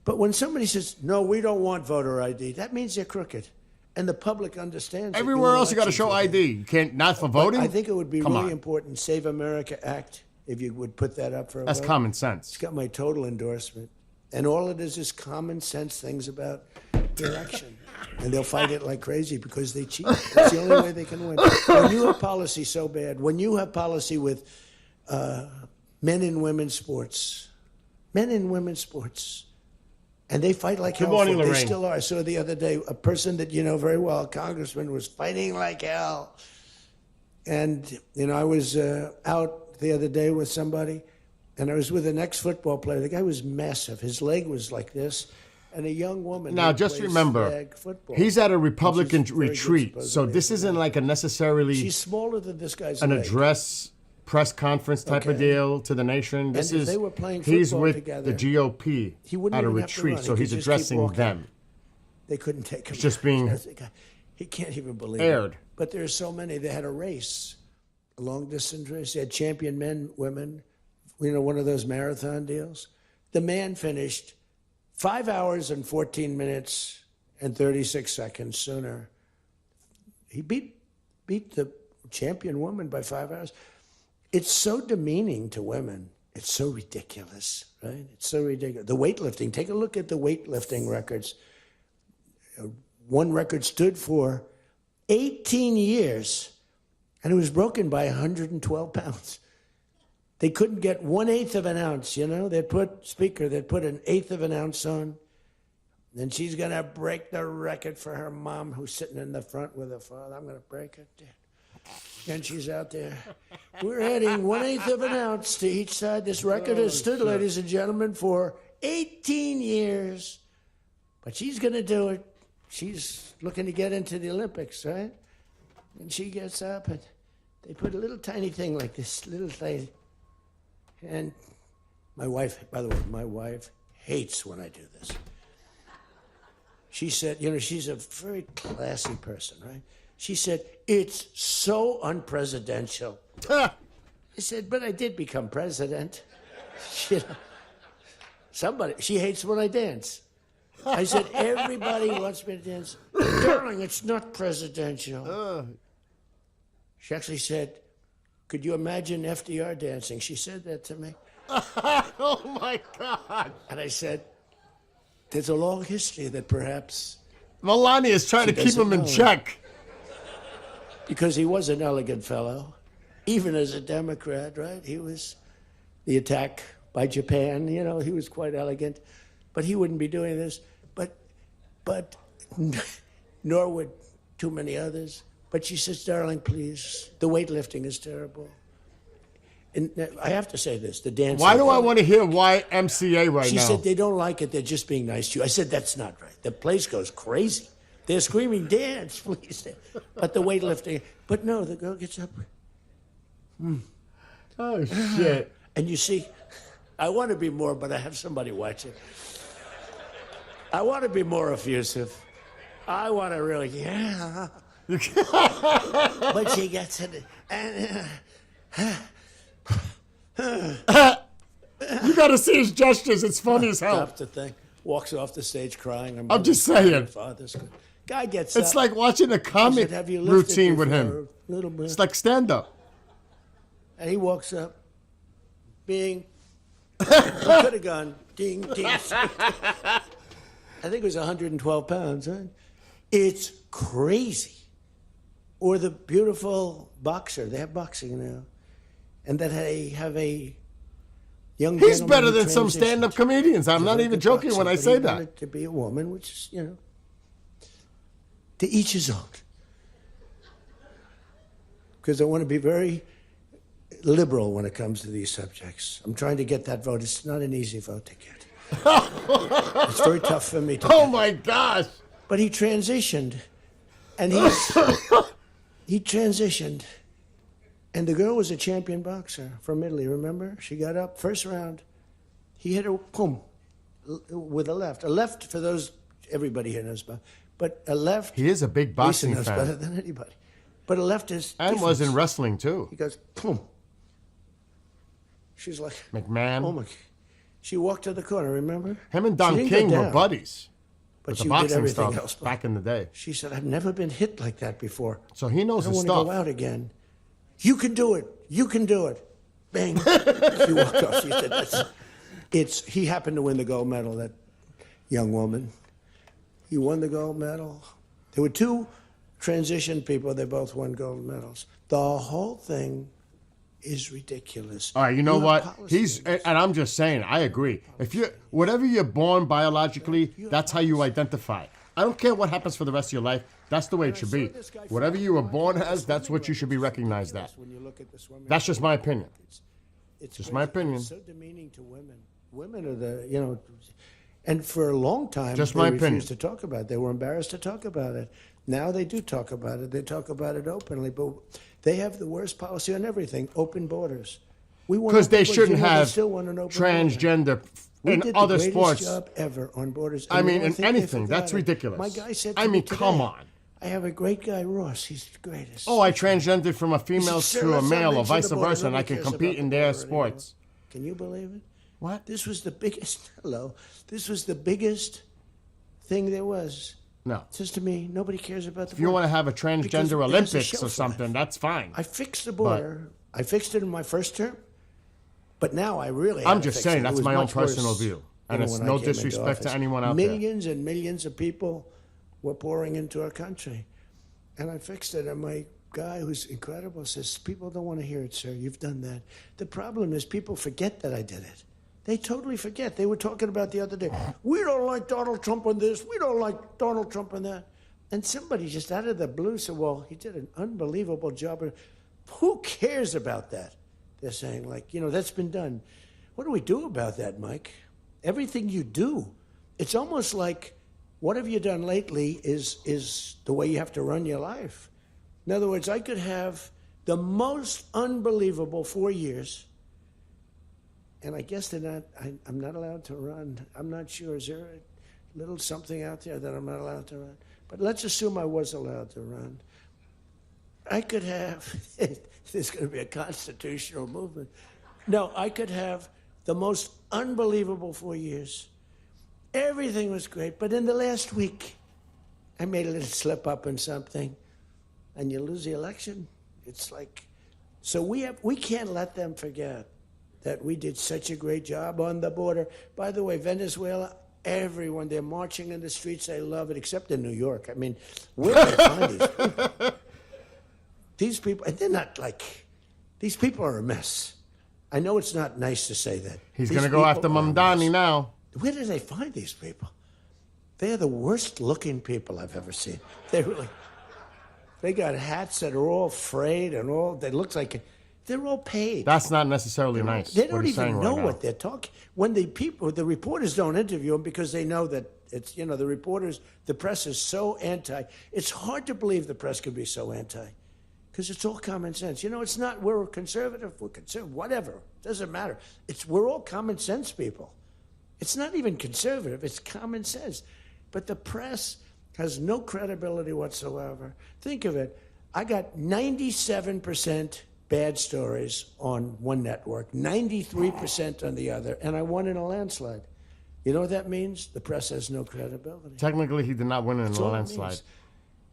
But when somebody says, no, we don't want voter ID, that means they're crooked. And the public understands it. Everywhere else, you got to elections show with ID. You can't, not for But voting? I think it would be Come really on. important, Save America Act, if you would put that up for a That's vote. common sense. It's got my total endorsement. And all it is common sense things about the election. And they'll fight it like crazy because they cheat. That's the only way they can win. When you have policy so bad, when you have policy with men and women's sports, and they fight like hell. morning, for it. They Lorraine. still are. I saw the other day a person that you know very well, a congressman, was fighting like hell. And, I was out the other day with somebody, and I was with an ex-football player. The guy was massive. His leg was like this. And a young woman. Now, who just plays remember, flag football, he's at a which is Republican very good, retreat, so supposedly. this isn't like a necessarily She's smaller than this guy's an leg. address, press conference type of Okay. deal to the nation. This if is they were playing he's football with together, the GOP he wouldn't at a even have to retreat, run. so He he's could just keep addressing walking. them. They couldn't take him. It's just being He can't even believe aired. it. But there's so many. They had a race, a long distance race. They had champion men, women, one of those marathon deals. The man finished 5 hours and 14 minutes and 36 seconds sooner. He beat the champion woman by 5 hours. It's so demeaning to women. It's so ridiculous, right? It's so ridiculous. The weightlifting, take a look at the weightlifting records. One record stood for 18 years, and it was broken by 112 pounds. They couldn't get 1/8 of an ounce, They'd put an eighth of an ounce on. Then she's going to break the record for her mom, who's sitting in the front with her father. I'm going to break it. And she's out there. We're adding 1/8 of an ounce to each side. This record has stood, ladies and gentlemen, for 18 years. But she's going to do it. She's looking to get into the Olympics, right? And she gets up, and they put a little tiny thing like this, little thing. And my wife, by the way, my wife hates when I do this. She said, she's a very classy person, right? She said, it's so unpresidential. I said, but I did become president. She hates when I dance. I said, everybody wants me to dance. Darling, it's not presidential. She actually said, could you imagine FDR dancing? She said that to me. Oh my God! And I said, there's a long history that perhaps, Melania is trying She to keep him in doesn't check. because he was an elegant fellow, even as a Democrat, right? He was the attack by Japan, he was quite elegant, but he wouldn't be doing this. But nor would too many others. But she says, darling, please, the weightlifting is terrible. And I have to say this, the dancing. Why do I want to hear YMCA right She now? said they don't like it, they're just being nice to you. I said, that's not right. The place goes crazy. They're screaming, dance, please. But the weightlifting, but no, the girl gets up. Oh, shit. And you see, I want to be more, but I have somebody watching. I want to be more effusive. I want to really, yeah. But she gets it. You got to see his gestures. It's funny as hell. Stops the thing, walks off the stage crying. I'm just saying. Father's good. Guy gets It's up. like watching a I comic said, have you lifted routine with before? him. A little bit. It's like stand-up. And he walks up, being, he could have gone, ding, ding. I think it was 112 pounds, right? It's crazy. Or the beautiful boxer, they have boxing now, and that they have a young He's gentleman better who than some transitioned stand-up comedians. I'm to not very even good joking when I boxing, but say he that. wanted to be a woman, which is, to each his own. Because I want to be very liberal when it comes to these subjects. I'm trying to get that vote. It's not an easy vote to get. It's very tough for me to Oh get. my gosh! But he transitioned, and he transitioned, and the girl was a champion boxer from Italy. Remember, she got up first round. He hit her, boom, with a left. A left for those everybody here knows about, but a left. He is a big Lisa boxing knows better fan. than anybody. but a leftist. And was in defense. wrestling too. He goes, boom. She's like, McMahon. oh my. She walked to the corner, remember? Him and She Don didn't go King were down, buddies. but With she the did boxing everything stuff else. back in the day. She said, I've never been hit like that before. So he knows I don't his want to stuff. go out again. You can do it. You can do it. Bang. She walked off. She said, he happened to win the gold medal, that young woman. He won the gold medal. There were two transition people. They both won gold medals. The whole thing is ridiculous. All right, you know have what? policy And I'm just saying, I agree. If you whatever you're born biologically, that's how you identify. I don't care what happens for the rest of your life. That's the way it should be. Whatever you were born as, that's what you should be recognized as. When you look at the swimming That's just my opinion. It's just crazy. my opinion. It's so demeaning to women. Women are the, and for a long time, Just they my refused opinion. to talk about it. They were embarrassed to talk about it. Now they do talk about it. They talk about it openly, but they have the worst policy on everything: open borders. We want Because open they borders. shouldn't You know, they have still want an open border. transgender We in did other the greatest sports. job ever on borders. I And mean, you in think they anything. forgot That's it. ridiculous. My guy said to I me mean, today, come on. I have a great guy, Ross. He's the greatest. Oh, I transgendered from a female Sir, to a let's not male or mention vice the border. versa, and I Nobody can cares compete about in the their border anymore. sports. Can you believe it? What? This was the biggest. Hello. This was the biggest thing there was. No. Says to me, nobody cares about the If you border. want to have a Because transgender it has a Olympics shelf or life. something, that's fine. I fixed the border. I fixed it in my first term, but now I really. I'm had to just fix saying, it. It that's was my own much worse, personal view. And it's when I no came into disrespect to office. anyone out there. Millions and millions of people were pouring into our country, and I fixed it. And my guy, who's incredible, says, "People don't want to hear it, sir. You've done that." The problem is, people forget that I did it. They totally forget. They were talking about the other day. We don't like Donald Trump on this. We don't like Donald Trump on that. And somebody just out of the blue said, well, he did an unbelievable job. Who cares about that? They're saying, that's been done. What do we do about that, Mike? Everything you do. It's almost like what have you done lately is the way you have to run your life. In other words, I could have the most unbelievable 4 years, and I guess I'm not allowed to run. I'm not sure. Is there a little something out there that I'm not allowed to run? But let's assume I was allowed to run. I could have, there's going to be a constitutional movement. No, I could have the most unbelievable 4 years. Everything was great, but in the last week, I made a little slip up in something, and you lose the election. It's like, so we can't let them forget that we did such a great job on the border. By the way, Venezuela, everyone, they're marching in the streets. They love it, except in New York. I mean, where do they find these people? These people, and they're not these people are a mess. I know it's not nice to say that. He's These going to go people after are a Mamdani mess. now. Where do they find these people? They're the worst looking people I've ever seen. They got hats that are all frayed and all, they look like, they're all paid. That's not necessarily nice. They what don't he's saying even right know now. what they're talking. When the reporters don't interview them because they know that it's, the reporters, the press is so anti. It's hard to believe the press could be so anti because it's all common sense. It's not, we're conservative, whatever. It doesn't matter. We're all common sense people. It's not even conservative, it's common sense. But the press has no credibility whatsoever. Think of it. I got 97% bad stories on one network, 93% on the other, and I won in a landslide. You know what that means? The press has no credibility. Technically, he did not win in That's a all it landslide. means.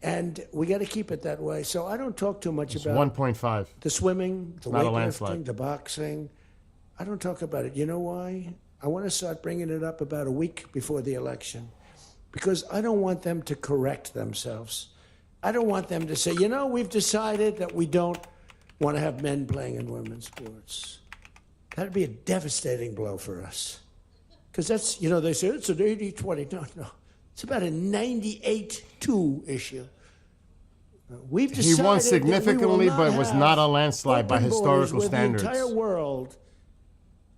And we got to keep it that way. So I don't talk too much It's about 1.5. the swimming, the not a weightlifting, landslide. the boxing. I don't talk about it. You know why? I want to start bringing it up about a week before the election because I don't want them to correct themselves. I don't want them to say, we've decided that we don't want to have men playing in women's sports. That'd be a devastating blow for us. Because that's, they say it's an 80-20. No. It's about a 98-2 issue. We've He decided won that we significantly, will but it was have not a landslide by open borders historical with standards. The entire world,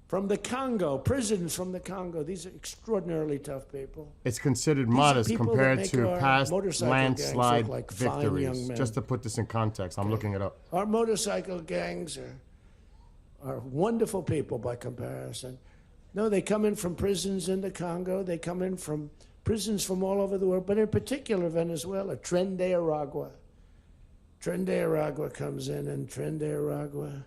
from the Congo, prisons from the Congo. These are extraordinarily tough people. It's considered These are modest people that compared make to our past motorcycle gangs look landslide like fine young victories. men. Just to put this in context, I'm looking it up. Our motorcycle gangs are wonderful people by comparison. No, they come in from prisons in the Congo. They come in from prisons from all over the world, but in particular Venezuela, Tren de Aragua. Tren de Aragua comes in, and Tren de Aragua,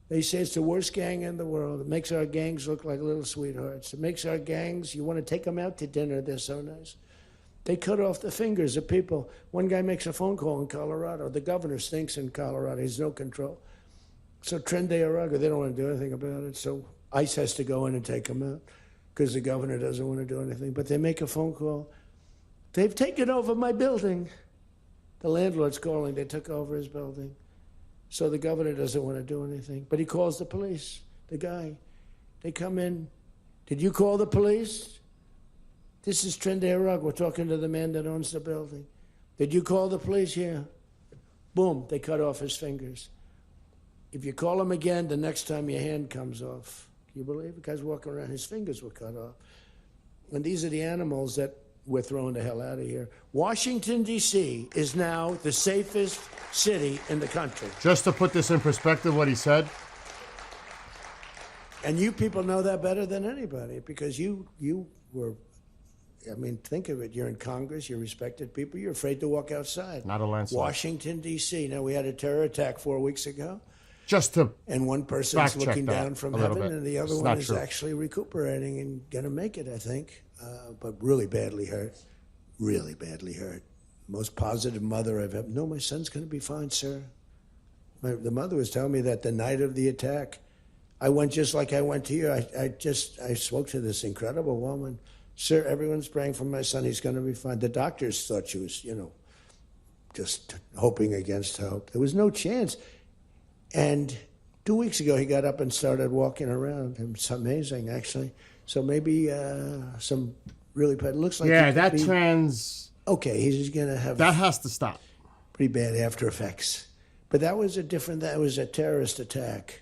they say it's the worst gang in the world. It makes our gangs look like little sweethearts. It makes our gangs, you want to take them out to dinner, they're so nice. They cut off the fingers of people. One guy makes a phone call in Colorado. The governor stinks in Colorado. He's no control. So Tren de Aragua, they don't want to do anything about it. So ICE has to go in and take them out because the governor doesn't want to do anything. But they make a phone call. They've taken over my building. The landlord's calling. They took over his building. So the governor doesn't want to do anything. But he calls the police, the guy. They come in. Did you call the police? This is Tren de Aragua. We're talking to the man that owns the building. Did you call the police? Yeah. Boom, they cut off his fingers. If you call him again, the next time your hand comes off. Can you believe it? The guy's walking around, his fingers were cut off. And these are the animals that we're throwing the hell out of here. Washington, D.C. is now the safest city in the country. Just to put this in perspective, what he said. And you people know that better than anybody because you were, I mean, think of it. You're in Congress, you're respected people, you're afraid to walk outside. Not a landslide. Washington, D.C. Now, we had a terror attack 4 weeks ago. Just to And one person's fact check looking that down from a little heaven, bit. and the other It's one not is true. actually recuperating and going to make it, I think, but really badly hurt. Really badly hurt. Most positive mother I've ever. No, my son's going to be fine, sir. The mother was telling me that the night of the attack, I went just like I went to you. I spoke to this incredible woman. Sir, everyone's praying for my son. He's going to be fine. The doctors thought she was, just hoping against hope. There was no chance. And 2 weeks ago, he got up and started walking around. It's amazing, actually. So maybe some really bad. Looks like yeah, he could that be- trans Okay, he's going to have that has to stop. pretty bad after effects. But that was a terrorist attack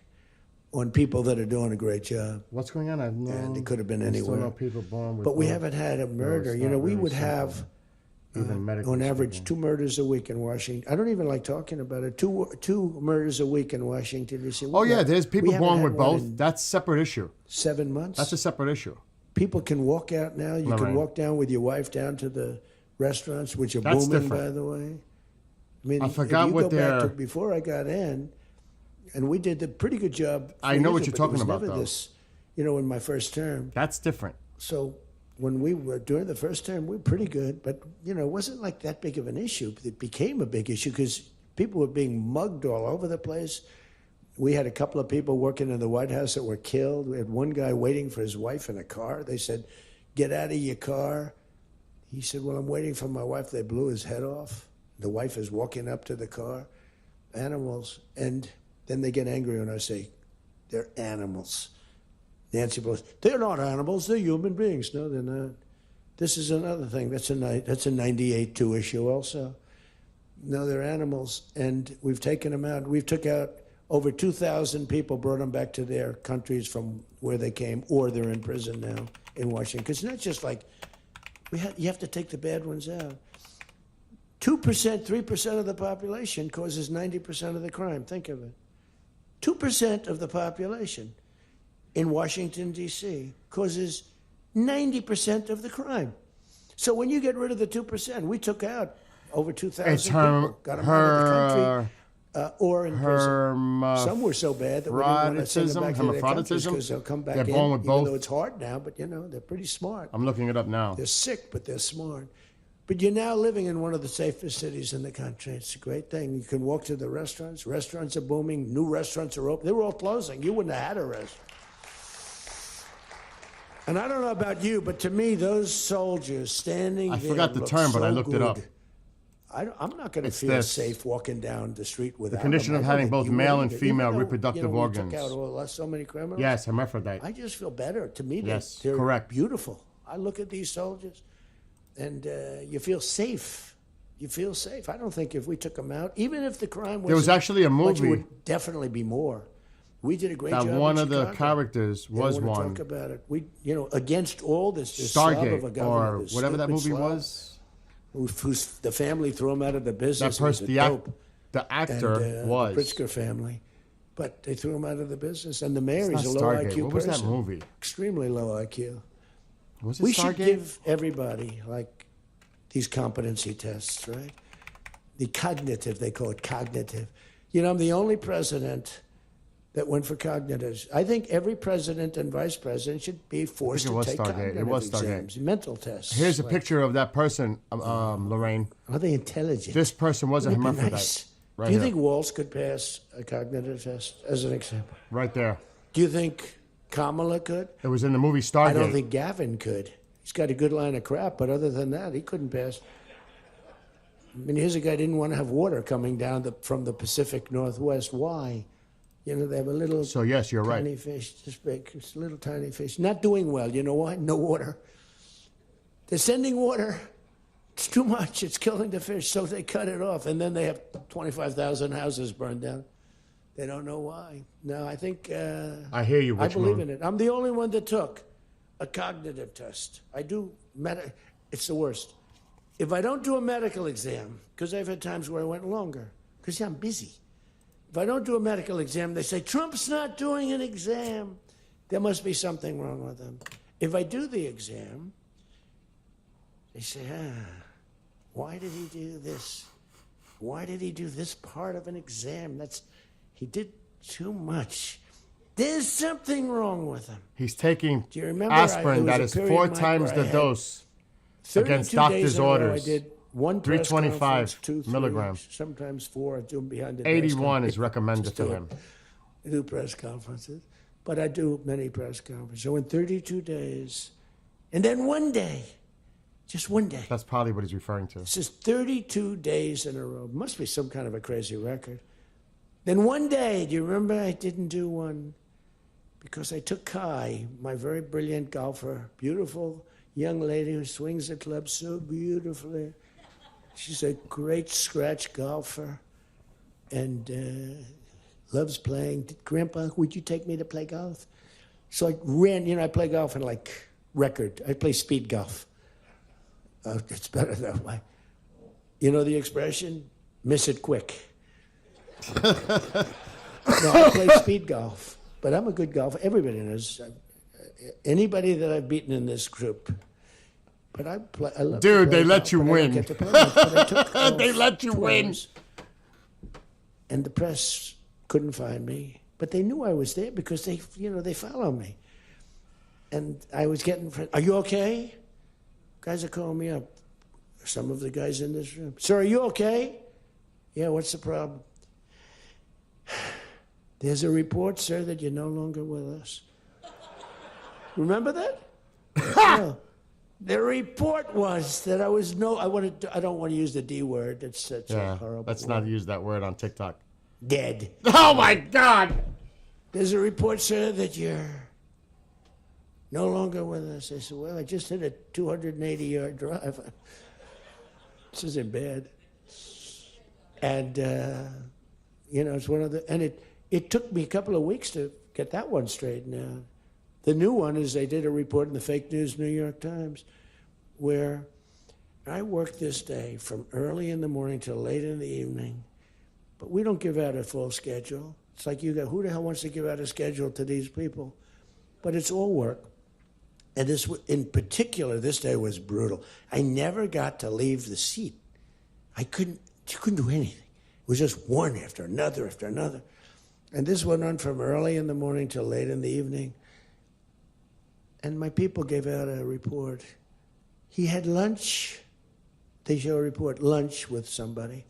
on people that are doing a great job. What's going on? I know. And it could have been I still anywhere. know people born with. But we both. haven't had a murder. it's You know, not we really would simple. have, Even medically on average, speaking. 2 murders a week in Washington. I don't even like talking about it. Two murders a week in Washington, D.C. Oh yeah, there's people born with both. In That's a separate issue. 7 months. That's a separate issue. People can walk out now. You No, can right. walk down with your wife down to the restaurants, which are That's booming, different. by the way. I mean, I forgot if you what go back their- to before I got in, and we did a pretty good job. I know 4 what years you're ago, but it talking was about, never though. This, in my first term. That's different. So when we were during the first term, we were pretty good, but it wasn't like that big of an issue. It became a big issue because people were being mugged all over the place. We had a couple of people working in the White House that were killed. We had one guy waiting for his wife in a car. They said, "Get out of your car." He said, "Well, I'm waiting for my wife." They blew his head off. The wife is walking up to the car. Animals. And then they get angry when I say, "They're animals." Nancy Pelosi, "They're not animals, they're human beings." No, they're not. This is another thing. That's a 98-2 issue also. No, they're animals, and we've taken them out. We've took out over 2,000 people, brought them back to their countries from where they came, or they're in prison now in Washington. Because it's not just like, you have to take the bad ones out. 2%, 3% of the population causes 90% of the crime. Think of it. 2% of the population in Washington, D.C. causes 90% of the crime. So when you get rid of the 2%, we took out over 2,000 It's people, got them out of the country, or in prison. Some were so bad that we didn't want to send them back to their countries hermaphroditism. because they'll come back They're in, born with even both. though it's hard now, but they're pretty smart. I'm looking it up now. They're sick, but they're smart. But you're now living in one of the safest cities in the country. It's a great thing. You can walk to the restaurants. Restaurants are booming. New restaurants are open. They were all closing. You wouldn't have had a restaurant. And I don't know about you, but to me, those soldiers standing I there forgot the look term, but I so looked it good. up. I'm not going to It's feel this. safe walking down the street without The condition them. of I having think both you male would and either. female Even though, reproductive we organs. took out so many criminals. Yes, hermaphrodite. I just feel better. To me, Yes, they're correct. beautiful. I look at these soldiers, and you feel safe. You feel safe. I don't think if we took them out, even if the crime was There was actually a much, it movie would definitely be more. We did a great that job. one in of the Chicago. characters You don't was wanna one. Talk about it. We, against all this slob of a Stargate governor, or this whatever that stupid movie slob, was. Who's the family threw him out of the business. That It was person, a dope. the actor and, was. the Pritzker family, but they threw him out of the business. And the mayor It's is a not low Stargate. IQ What was person. that movie? Extremely low IQ. Was it We Stargate? should give everybody like these competency tests, right? the cognitive, they call it cognitive. You know, I'm the only president that went for cognitives. I think every president and vice president should be forced it to was take Stargate. cognitive It was Stargate. exams, mental tests. Here's a like, picture of that person, Lorraine. Are they intelligent? This person was a Wouldn't it be hermaphrodite. nice? Right Do you here. think Walsh could pass a cognitive test, as an example? Right there. Do you think Kamala could? It was in the movie Stargate. I don't think Gavin could. He's got a good line of crap, but other than that, he couldn't pass. I mean, here's a guy who didn't want to have water coming down from the Pacific Northwest. Why? You know, they have a little So yes, you're right. tiny fish, this big, it's a little tiny fish. Not doing well. You know why? No water. They're sending water. It's too much. It's killing the fish. So they cut it off. And then they have 25,000 houses burned down. They don't know why. No, I think... I hear you, I Rich believe Moon. in it. I'm the only one that took a cognitive test. I do... It's the worst. If I don't do a medical exam, because I've had times where I went longer, because I'm busy. If I don't do a medical exam, they say, Trump's not doing an exam. There must be something wrong with him. If I do the exam, they say, why did he do this? Why did he do this part of an exam? He did too much. There's something wrong with him. He's taking Do you remember aspirin there that was is a period, 4 Mike, times where I the had dose 32 against days doctor's in a row, orders. I did one press 325 conference, 2, 3, milligrams. sometimes 4. I do them behind the desk. 81 is recommended Just to do it. him. I do press conferences, but I do many press conferences. So in 32 days, and then one day, just one day. That's probably what he's referring to. This is 32 days in a row. Must be some kind of a crazy record. Then one day, do you remember I didn't do one? Because I took Kai, my very brilliant golfer, beautiful young lady who swings the club so beautifully. She's a great scratch golfer and loves playing. Grandpa, would you take me to play golf? So I ran, I play golf in like record. I play speed golf. It's better that way. You know the expression? Miss it quick. No, I play speed golf, but I'm a good golfer. Everybody knows. Anybody that I've beaten in this group. But I love to Dude, play they let golf, you but I don't win. get to play much, but I took golf They let you win. twice, and the press couldn't find me, but they knew I was there because they follow me. And I was getting friends. Are you okay? Guys are calling me up. Some of the guys in this room. Sir, are you okay? Yeah, what's the problem? There's a report, sir, that you're no longer with us. Remember that? No. The report was that I was I don't want to use the D word. It's such a horrible let's word. not use that word on TikTok. Dead. Oh my God! There's a report, sir, that you're no longer with us. I said, well, I just hit a 280-yard drive. This isn't bad. And, it's one of the, and it took me a couple of weeks to get that one straightened out. The new one is they did a report in the fake news New York Times where I worked this day from early in the morning till late in the evening, but we don't give out a full schedule. It's like who the hell wants to give out a schedule to these people? But it's all work. And this, in particular, this day was brutal. I never got to leave the seat. You couldn't do anything. It was just one after another after another. And this went on from early in the morning till late in the evening. And my people gave out a report. He had lunch. They show a report, lunch with somebody.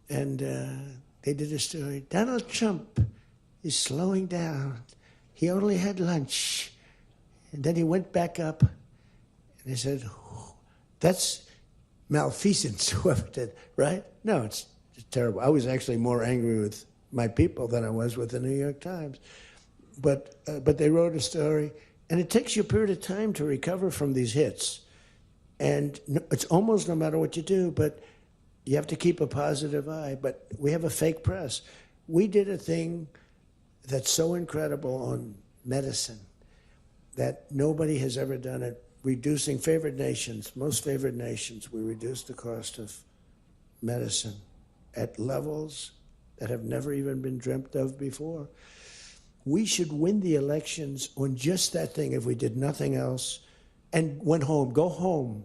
And they did a story. Donald Trump is slowing down. He only had lunch. And then he went back up. And they said, that's malfeasance, whoever did, right? No, it's terrible. I was actually more angry with my people than I was with the New York Times. But they wrote a story. And it takes you a period of time to recover from these hits. And it's almost no matter what you do, but you have to keep a positive eye. But we have a fake press. We did a thing that's so incredible on medicine that nobody has ever done it. Reducing favored nations, most favored nations, we reduced the cost of medicine at levels that have never even been dreamt of before. We should win the elections on just that thing if we did nothing else and went home. Go home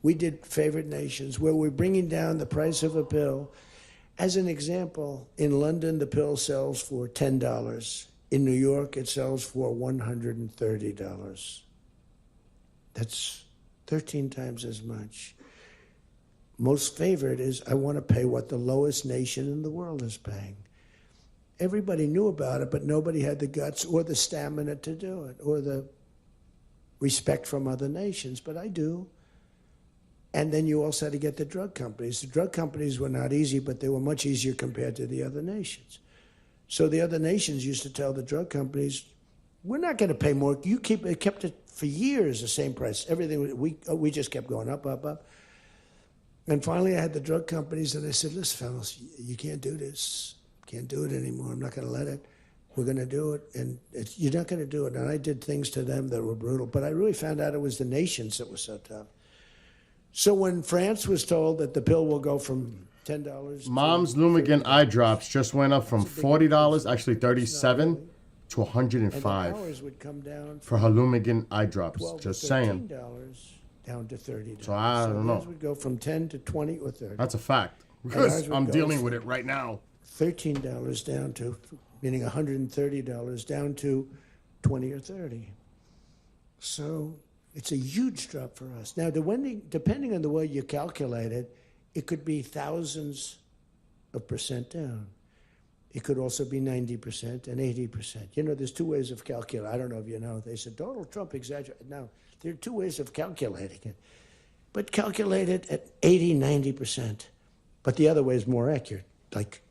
We did favored nations where we're bringing down the price of a pill. As an example, in London, the pill sells for $10. In New York, it sells for $130. That's 13 times as much. Most favored is I want to pay what the lowest nation in the world is paying. Everybody knew about it, but nobody had the guts or the stamina to do it or the respect from other nations, but I do. And then you also had to get the drug companies. The drug companies were not easy, but they were much easier compared to the other nations. So the other nations used to tell the drug companies, we're not going to pay more. You kept it for years, the same price. Everything, we just kept going up, up, up. And finally I had the drug companies and I said, listen, fellas, you can't do this. Can't do it anymore. I'm not going to let it. We're going to do it. And you're not going to do it. And I did things to them that were brutal. But I really found out it was the nations that were so tough. So when France was told that the pill will go from $10 Mom's Lumigan eye drops just went up from $40, actually $37, to $105 ours would come down for her Lumigan eye drops. $12 Just to saying. $13 down to $30. So I don't know. Ours would go from 10 to 20 or 30. That's a fact. ours Because would I'm go dealing from- with it right now. $13 down to, meaning $130 down to 20 or 30. So it's a huge drop for us. Now, depending on the way you calculate it, it could be thousands of percent down. It could also be 90% and 80%. You know, there's two ways of calculating. I don't know if you know. They said Donald Trump exaggerated. No, there are two ways of calculating it. But calculate it at 80, 90%. But the other way is more accurate, like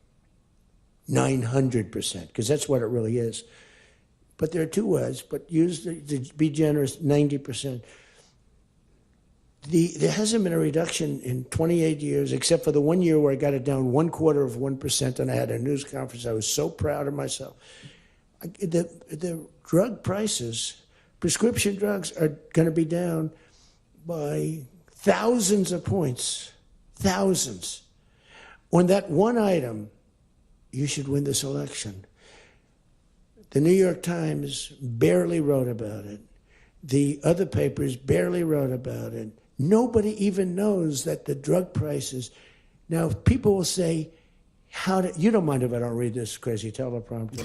900%, because that's what it really is. But there are two ways, but use to be generous, 90%. There hasn't been a reduction in 28 years, except for the 1 year where I got it down 1/4%, and I had a news conference. I was so proud of myself. The drug prices, prescription drugs, are going to be down by thousands of points, thousands. On that one item, you should win this election. The New York Times barely wrote about it. The other papers barely wrote about it. Nobody even knows that the drug prices. Now, people will say, you don't mind if I don't read this crazy teleprompter?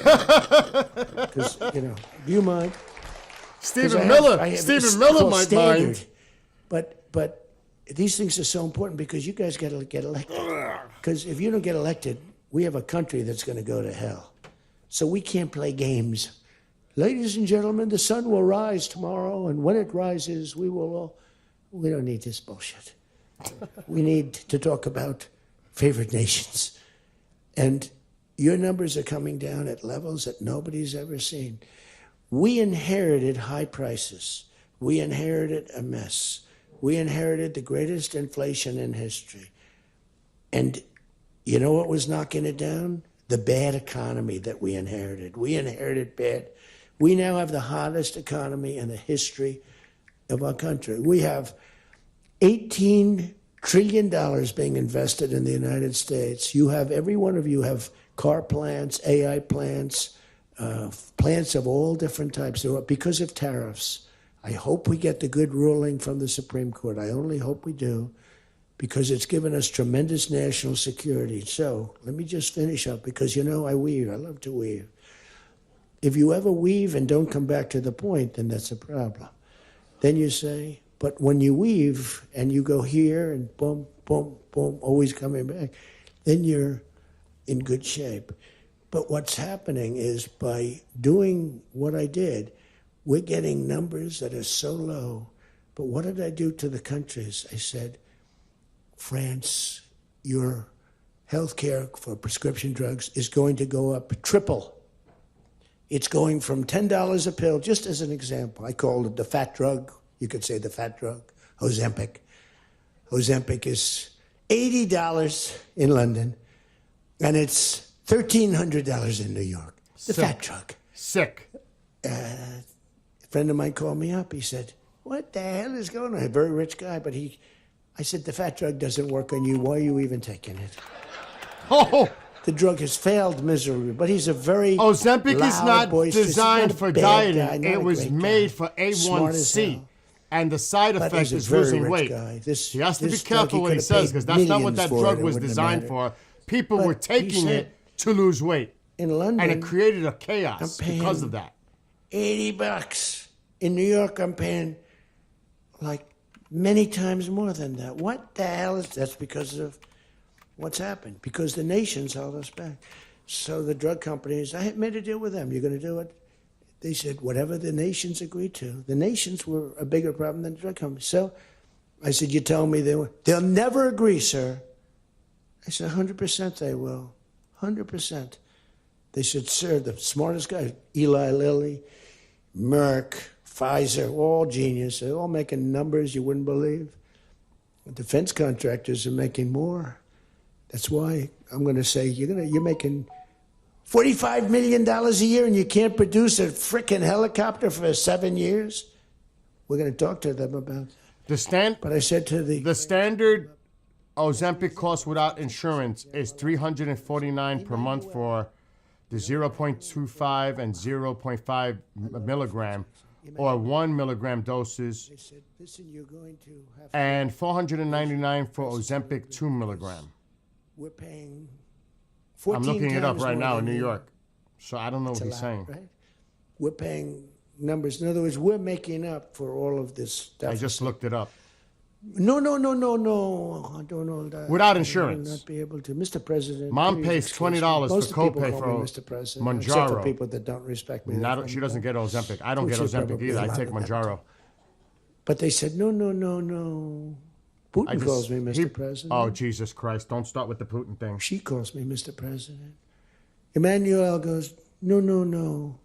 Because, do you mind? Stephen Miller might mind. But these things are so important because you guys got to get elected. Because if you don't get elected, we have a country that's going to go to hell. So we can't play games. Ladies and gentlemen, the sun will rise tomorrow, and when it rises, we don't need this bullshit. We need to talk about favored nations. And your numbers are coming down at levels that nobody's ever seen. We inherited high prices. We inherited a mess. We inherited the greatest inflation in history. And you know what was knocking it down? The bad economy that we inherited. We inherited bad. We now have the hottest economy in the history of our country. We have $18 trillion being invested in the United States. You have, every one of you have car plants, AI plants, plants of all different types. Because of tariffs. I hope we get the good ruling from the Supreme Court. I only hope we do, because it's given us tremendous national security. So let me just finish up, because I weave. I love to weave. If you ever weave and don't come back to the point, then that's a problem. Then you say, but when you weave and you go here and boom, boom, boom, always coming back, then you're in good shape. But what's happening is by doing what I did, we're getting numbers that are so low. But what did I do to the countries? I said, France, your health care for prescription drugs is going to go up triple. It's going from $10 a pill, just as an example. I called it the fat drug. You could say the fat drug, Ozempic. Ozempic is $80 in London, and it's $1,300 in New York. The fat drug. Sick. A friend of mine called me up. He said, what the hell is going on? A very rich guy, but I said, the fat drug doesn't work on you. Why are you even taking it? Oh, The drug has failed miserably, but he's a very Ozempic is loud, not boisterous, designed not a for bad dieting. guy, not It a was great made guy. for Smart as A1C. hell. And the side But effect he's a is very losing rich weight. guy. This- He has to be this careful drug, what he he could've says paid because that's not what millions that for drug it, it was wouldn't have designed mattered. for. People But were he taking said- it to lose weight. In London, And it created a chaos I'm paying- because of that. $80. In New York, I'm paying like many times more than that. What the hell is that's because of what's happened? Because the nations held us back. So the drug companies, I had made a deal with them. You're going to do it? They said whatever the nations agreed to. The nations were a bigger problem than the drug companies. So I said, you tell me they'll never agree, sir. I said, 100% they will. 100%. They said, sir, the smartest guy, Eli Lilly, Merck, Pfizer, all genius. They're all making numbers you wouldn't believe. Defense contractors are making more. That's why I'm going to say you're making $45 million a year and you can't produce a frickin' helicopter for 7 years. We're going to talk to them about that. But I said to The standard Ozempic cost without insurance is $349 per month for the 0.25 and 0.5 milligram or 1 milligram doses, they said, listen, you're going to have and $499 for Ozempic 2 milligram. we're paying 14 I'm looking it up times right more now in than New you. York, so I don't know what It's a he's lot, saying. right? We're paying numbers. In other words, we're making up for all of this stuff. I just looked it up. No. I don't know that. Without I insurance. will not be able to. Mr. President. Mom please pays excuse me. $20 Most for of the people copay call me for Mr. President, except for Mounjaro. people that don't respect me. Not, she doesn't get Ozempic. I don't get She Ozempic probably either. I a lot take of them Mounjaro. But they said, no. Putin I just- calls me Mr. he- President. Oh, Jesus Christ. Don't start with the Putin thing. She calls me Mr. President. Emmanuel goes, no.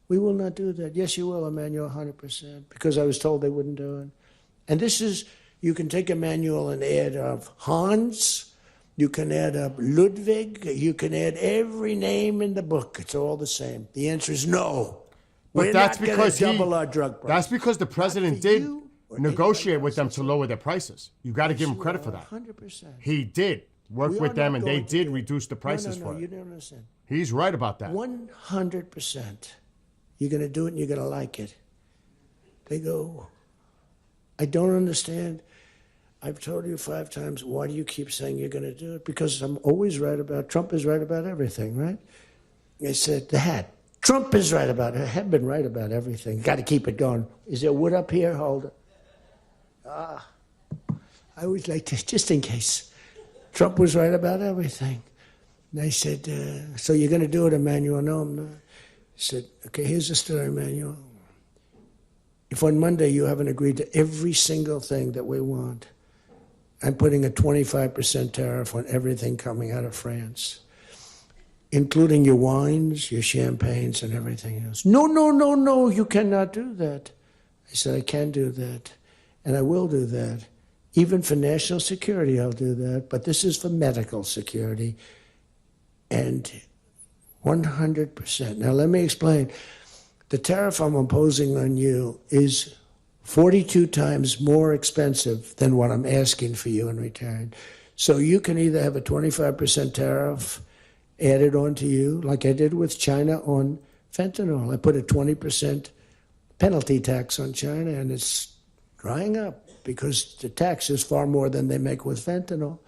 We will not do that. Yes, you will, Emmanuel, 100%. Because I was told they wouldn't do it. And this is, you can take Emmanuel and add up Hans. You can add up Ludwig. You can add every name in the book. It's all the same. The answer is no. But We're that's not gonna because double our drug price. That's because the president for did you or negotiate anybody with them else. to lower their prices. You got to give him credit for that. 100%. He did work We with are them, not and they going to did do it. reduce the prices No, for you it. don't understand. He's right about that. 100%. You're going to do it and you're going to like it. They go, I don't understand. I've told you 5 times, why do you keep saying you're going to do it? Because I'm always right about, Trump is right about everything, right? I said, the hat. Trump is right about it. I have been right about everything. Got to keep it going. Is there wood up here? Hold it. I always like to, just in case. Trump was right about everything. And I said, so you're going to do it, Emmanuel? No, I'm not. I said, okay, here's the story, Emmanuel. If on Monday you haven't agreed to every single thing that we want, I'm putting a 25% tariff on everything coming out of France, including your wines, your champagnes, and everything else. No, you cannot do that. I said, I can do that, and I will do that. Even for national security, I'll do that, but this is for medical security. And 100%. Now, let me explain. The tariff I'm imposing on you is 42 times more expensive than what I'm asking for you in return. So you can either have a 25% tariff added on to you, like I did with China on fentanyl. I put a 20% penalty tax on China, and it's drying up because the tax is far more than they make with fentanyl.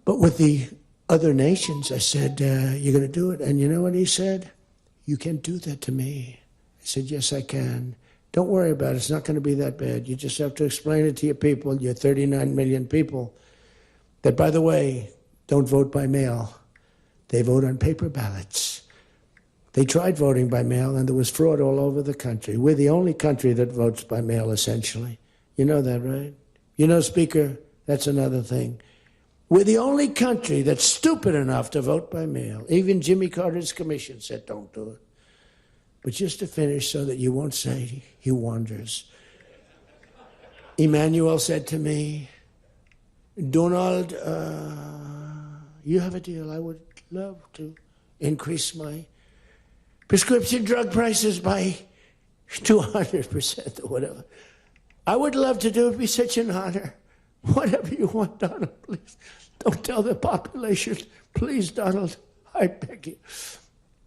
But with the other nations, I said, you're going to do it. And you know what he said? You can't do that to me. I said, yes, I can. Don't worry about it. It's not going to be that bad. You just have to explain it to your people, your 39 million people, that, by the way, don't vote by mail. They vote on paper ballots. They tried voting by mail, and there was fraud all over the country. We're the only country that votes by mail, essentially. You know that, right? You know, Speaker, that's another thing. We're the only country that's stupid enough to vote by mail. Even Jimmy Carter's commission said, don't do it. But just to finish so that you won't say he wanders. Emmanuel said to me, Donald, you have a deal. I would love to increase my prescription drug prices by 200% or whatever. I would love to do it. It'd be such an honor. Whatever you want, Donald, please. Don't tell the population. Please, Donald, I beg you.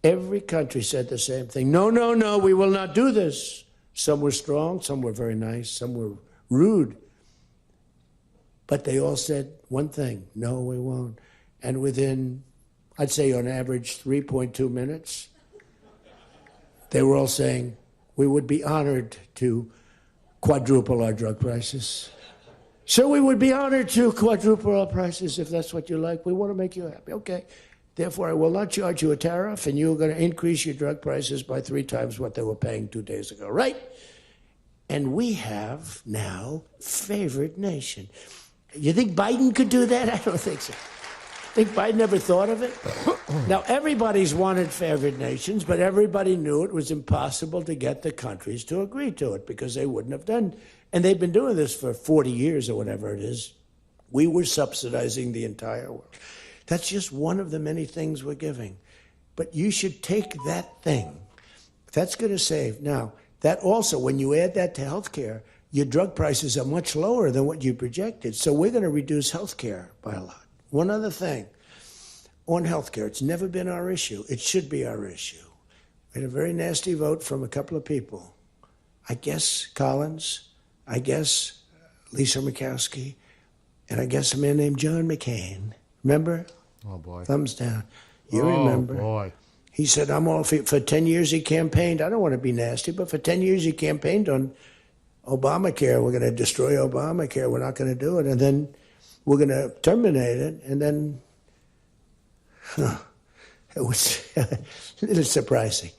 Every country said the same thing. No, we will not do this. Some were strong, some were very nice, some were rude. But they all said one thing: no, we won't. And within, I'd say on average, 3.2 minutes, they were all saying, we would be honored to quadruple our drug prices. So we would be honored to quadruple our prices if that's what you like. We want to make you happy. Okay. Therefore, I will not charge you a tariff, and you're going to increase your drug prices by 3 times what they were paying 2 days ago, right? And we have now favored nation. You think Biden could do that? I don't think so. Think Biden ever thought of it? Now, everybody's wanted favored nations, but everybody knew it was impossible to get the countries to agree to it because they wouldn't have done. And they've been doing this for 40 years or whatever it is. We were subsidizing the entire world. That's just one of the many things we're giving. But you should take that thing. That's going to save. Now, that also, when you add that to healthcare, your drug prices are much lower than what you projected. So we're going to reduce healthcare by a lot. One other thing on healthcare, it's never been our issue. It should be our issue. We had a very nasty vote from a couple of people. I guess Collins, I guess Lisa Murkowski, and I guess a man named John McCain. Remember? Oh, boy. Thumbs down. You remember. Oh, boy. He said, I'm all for 10 years he campaigned. I don't want to be nasty, but for 10 years he campaigned on Obamacare. We're going to destroy Obamacare. We're not going to do it. And then we're going to terminate it. And then it was a little surprising.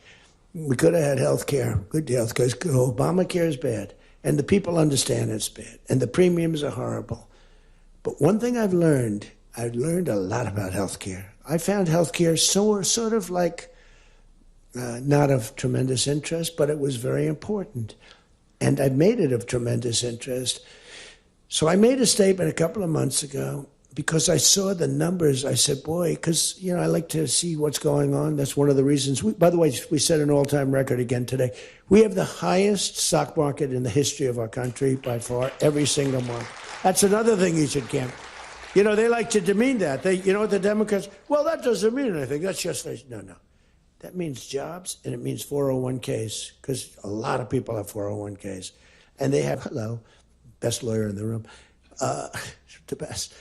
We could have had health care, good health care. Obamacare is bad. And the people understand it's bad. And the premiums are horrible. But one thing I've learned a lot about healthcare. I found healthcare sort of like not of tremendous interest, but it was very important. And I made it of tremendous interest. So I made a statement a couple of months ago because I saw the numbers. I said, boy, because, I like to see what's going on. That's one of the reasons. By the way, we set an all-time record again today. We have the highest stock market in the history of our country by far, every single month. That's another thing you should camp. They like to demean that. The Democrats, well, that doesn't mean anything. That's just, no. That means jobs, and it means 401ks, because a lot of people have 401ks. And they have, best lawyer in the room, the best,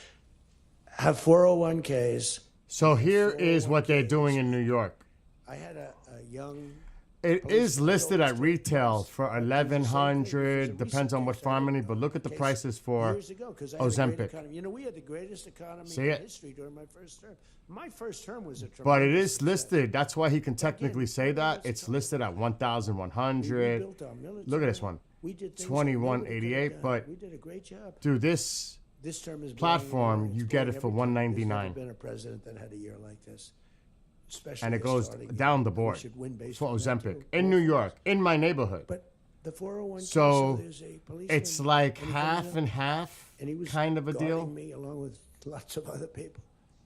have 401ks. So here is what they're doing in New York. I had a young... It is listed at retail for $1,100, depends on what pharmacy, but look at the prices for Ozempic. We had the greatest economy See in it? history during my first term. My first term was a tremendous But it is success. listed. That's why he can technically say that. It's listed at We $1,100. built our military. Look at this one. We did things that nobody could have $2,188, done. but we did a great job. through this This term is platform, blowing you away. get It's it for blowing every $199. term. There's never been a president that had a year like this. Especially and it goes starting down the here. board We should win based for on that, Ozempic too. in New York, in my neighborhood. But the 401k, So there's a policeman, it's like and he half comes and up, half and he was kind of a guarding deal. me along with lots of other people.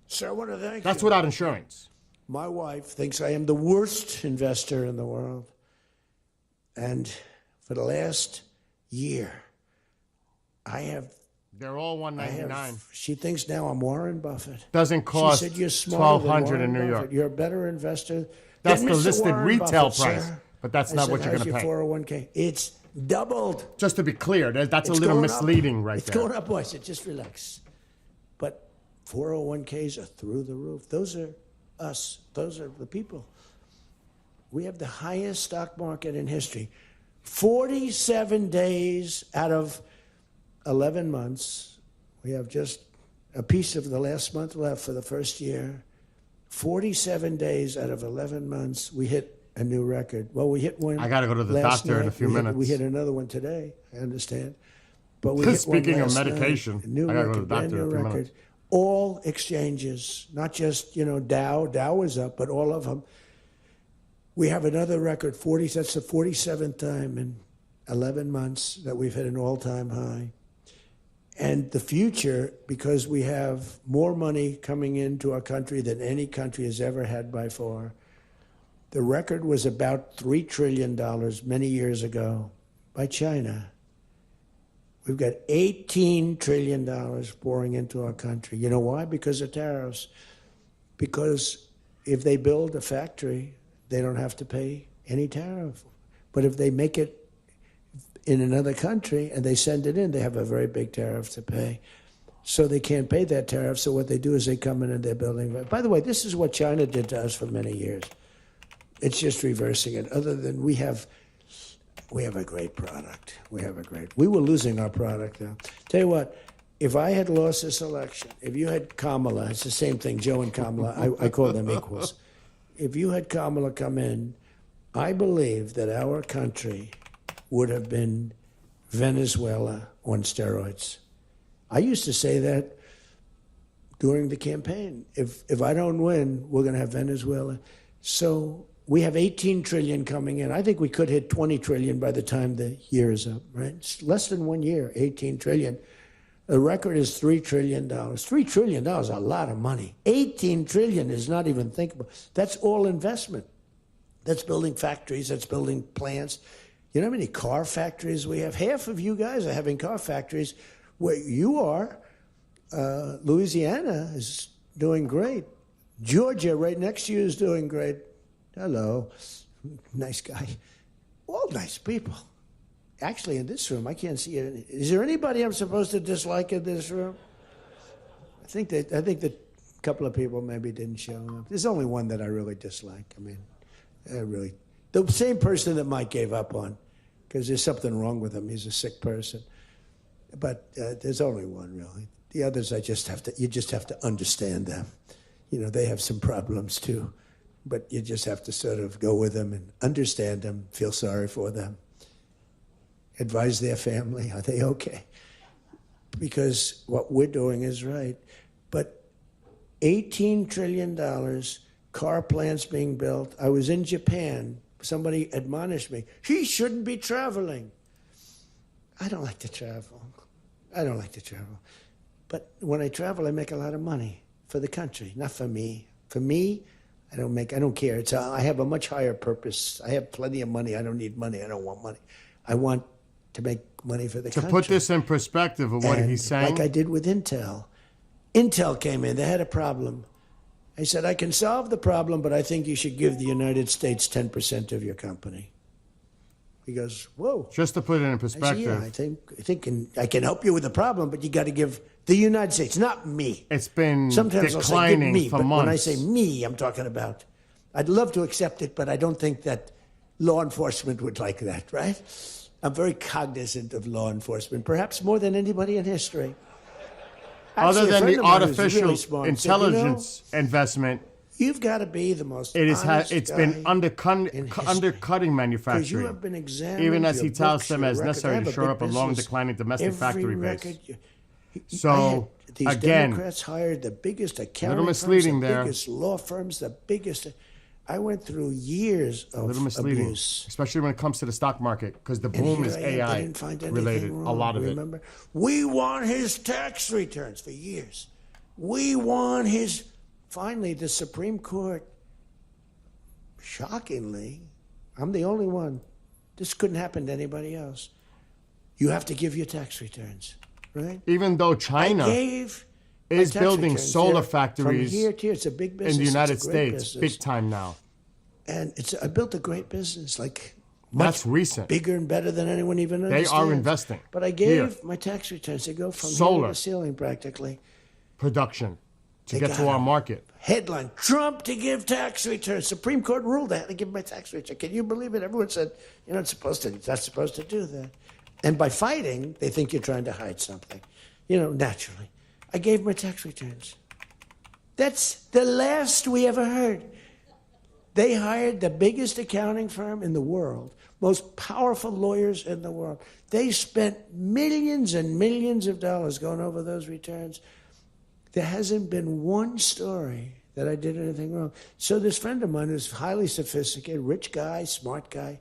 Sir, I want to thank That's you. without insurance. My wife thinks I am the worst investor in the world. And for the last year, They're all $199. she thinks now I'm Warren Buffett. Doesn't cost She said, you're smarter than $1,200 in Warren New Buffett. York. You're a better investor That's than the Mr. listed Warren retail Buffett, price, sir. but that's I not said, what you're "How's going to pay. your 401k? It's doubled. Just to be clear, that's a It's little going up. misleading right It's there. going up. I said, just relax. But 401ks are through the roof. Those are us. Those are the people. We have the highest stock market in history. 47 days out of 11 months. We have just a piece of the last month left for the first year. 47 days out of 11 months, we hit a new record. Well, we hit one. I gotta go to the last doctor in a night. few We hit- minutes. We hit another one today, I understand. But we hit one Speaking of last night, medication, a new I gotta go record, to the doctor brand in a new few record. minutes. All exchanges, not just, Dow. Dow was up, but all of them. We have another record, 40. That's the 47th time in 11 months that we've hit an all-time high. And the future, because we have more money coming into our country than any country has ever had by far. The record was about $3 trillion many years ago by China. We've got $18 trillion pouring into our country. You know why? Because of tariffs. Because if they build a factory, they don't have to pay any tariff. But if they make it in another country and they send it in, they have a very big tariff to pay. So they can't pay that tariff. So what they do is they come in and they're building. By the way, this is what China did to us for many years. It's just reversing it. Other than we have a great product. We were losing our product though. Tell you what, if I had lost this election, if you had Kamala, it's the same thing, Joe and Kamala, I call them equals. If you had Kamala come in, I believe that our country would have been Venezuela on steroids. I used to say that during the campaign. If I don't win, we're going to have Venezuela. So we have 18 trillion coming in. I think we could hit 20 trillion by the time the year is up, right? It's less than 1 year, 18 trillion. The record is $3 trillion. $3 trillion is a lot of money. 18 trillion is not even thinkable. That's all investment. That's building factories, that's building plants. You know how many car factories we have? Half of you guys are having car factories. Where you are, Louisiana is doing great. Georgia, right next to you, is doing great. Hello, nice guy. All nice people. Actually, in this room, I can't see it. Is there anybody I'm supposed to dislike in this room? I think that a couple of people maybe didn't show up. There's only one that I really dislike. I mean, really, the same person that Mike gave up on, because there's something wrong with him. He's a sick person. But there's only one, really. The others, you just have to understand them. You know, they have some problems too. But you just have to sort of go with them and understand them, feel sorry for them. Advise their family, are they okay? Because what we're doing is right. But $18 trillion, car plants being built. I was in Japan. Somebody admonished me, he shouldn't be traveling. I don't like to travel. But when I travel, I make a lot of money for the country, not for me. For me, I don't care. I have a much higher purpose. I have plenty of money. I don't need money. I don't want money. I want to make money for the country. To put this in perspective of what he's saying. Like I did with Intel. Intel came in. They had a problem. I said, I can solve the problem, but I think you should give the United States 10% of your company. He goes, whoa. Just to put it in perspective. I said, yeah, I think I can help you with the problem, but you got to give the United States, not me. It's been Sometimes declining I'll say, give me, for but months. when I say me, I'm talking about, I'd love to accept it, but I don't think that law enforcement would like that, right? I'm very cognizant of law enforcement, perhaps more than anybody in history. Other Actually, a than friend the of mine who's artificial really smart said, intelligence investment, you've got to be the most it's honest been guy undercutting in history. undercutting Because manufacturing. you have been examined, Even as your he touts books, them your as record. necessary I have to a shore big up a long business. declining domestic Every factory base. record So, these again, Democrats hired the biggest accounting little misleading firms, the there. biggest law firms, the biggest. I went through years a of little misleading, abuse. especially when it comes to the stock market, because the And boom here is I am, they AI didn't find anything related. wrong, A lot of remember? We want his tax returns for years. We want his. Finally, the Supreme Court, shockingly, I'm the only one. This couldn't happen to anybody else. You have to give your tax returns, right? it. Even though I China gave my is tax building returns solar there. factories From here to here, it's a big business. in the It's a United great States, business. big time now. And I built a great business, like That's much recent. bigger and better than anyone even They understands. are investing. But I gave my tax returns. They go from here Solar. to the ceiling practically. Production to They get got to our it. market. Headline: Trump to give tax returns. Supreme Court ruled I had to give my tax return. Can you believe it? Everyone said you're not supposed to. You're not supposed to do that. And by fighting, they think you're trying to hide something. You know, naturally, I gave my tax returns. That's the last we ever heard. They hired the biggest accounting firm in the world, most powerful lawyers in the world. They spent millions and millions of dollars going over those returns. There hasn't been one story that I did anything wrong. So this friend of mine who's highly sophisticated, rich guy, smart guy,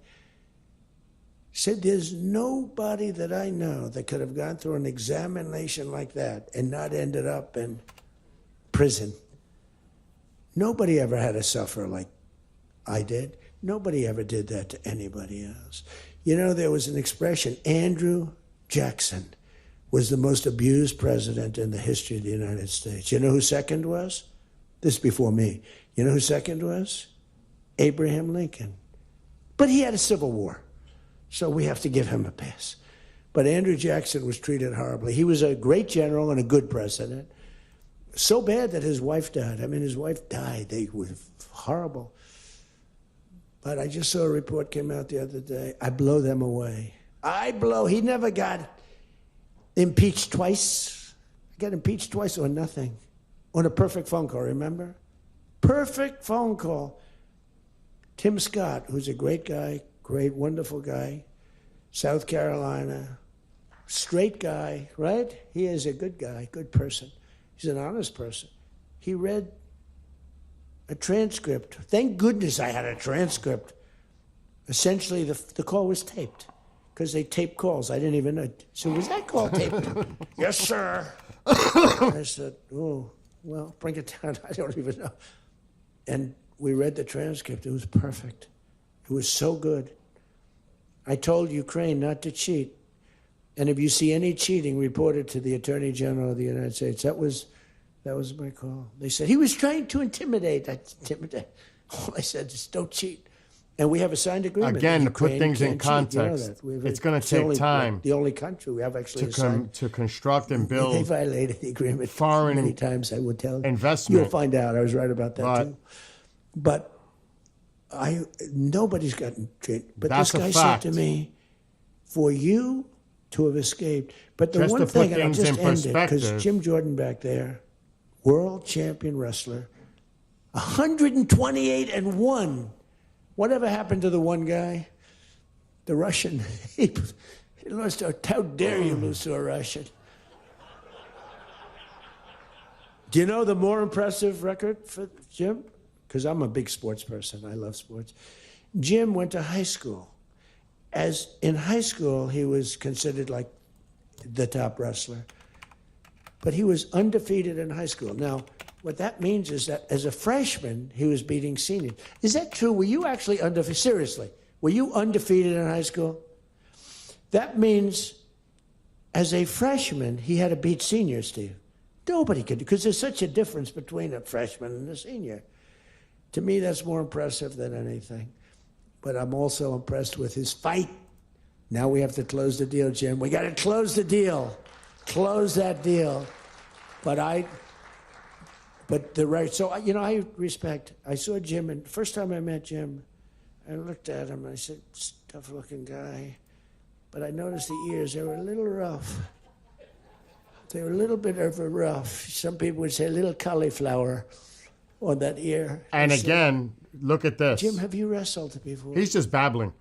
said there's nobody that I know that could have gone through an examination like that and not ended up in prison. Nobody ever had to suffer like I did. Nobody ever did that to anybody else. You know, there was an expression, Andrew Jackson was the most abused president in the history of the United States. You know who second was? This is before me. You know who second was? Abraham Lincoln. But he had a civil war. So we have to give him a pass. But Andrew Jackson was treated horribly. He was a great general and a good president. So bad that his wife died. I mean, his wife died. They were horrible. But I just saw a report came out the other day. I blow them away. He never got impeached twice. I got impeached twice on nothing. On a perfect phone call, remember? Perfect phone call. Tim Scott, who's a great guy, great, wonderful guy, South Carolina, straight guy, right? He is a good guy, good person. He's an honest person. He read a transcript. Thank goodness I had a transcript. Essentially, the call was taped because they tape calls. I didn't even know. So was that call taped? Yes, sir. I said, oh, well, bring it down. I don't even know. And we read the transcript. It was perfect. It was so good. I told Ukraine not to cheat. And if you see any cheating, report it to the Attorney General of the United States. That was my call. They said, he was trying to intimidate. All I said is, don't cheat. And we have a signed agreement. Again, to put Ukraine things in can't cheat. You know context, that. it's going to take time The only country we have actually signed. to construct and They build violated the agreement foreign many times, I would tell you. investment. You'll find out. I was right about that, too. But nobody's gotten treated. But That's this a guy fact. said to me, for you to have escaped. But the Just one to put thing, and I'll things just in end it, because perspective. Jim Jordan back there, world champion wrestler, 128-1. Whatever happened to the one guy? The Russian. He lost to, how dare you lose to a Russian? Do you know the more impressive record for Jim? Because I'm a big sports person. I love sports. Jim went to high school. As in high school, he was considered like the top wrestler. But he was undefeated in high school. Now, what that means is that as a freshman, he was beating seniors. Is that true? Were you actually undefeated? Seriously, were you undefeated in high school? That means as a freshman, he had to beat seniors, Steve. Nobody could, because there's such a difference between a freshman and a senior. To me, that's more impressive than anything. But I'm also impressed with his fight. Now we have to close the deal, Jim. We got to close the deal. Close that deal. So, I respect. I saw Jim, and the first time I met Jim, I looked at him, and I said, tough-looking guy. But I noticed the ears, they were a little rough. They were a little bit of a rough. Some people would say a little cauliflower on that ear. And again, look at this. Jim, have you wrestled before? He's just babbling.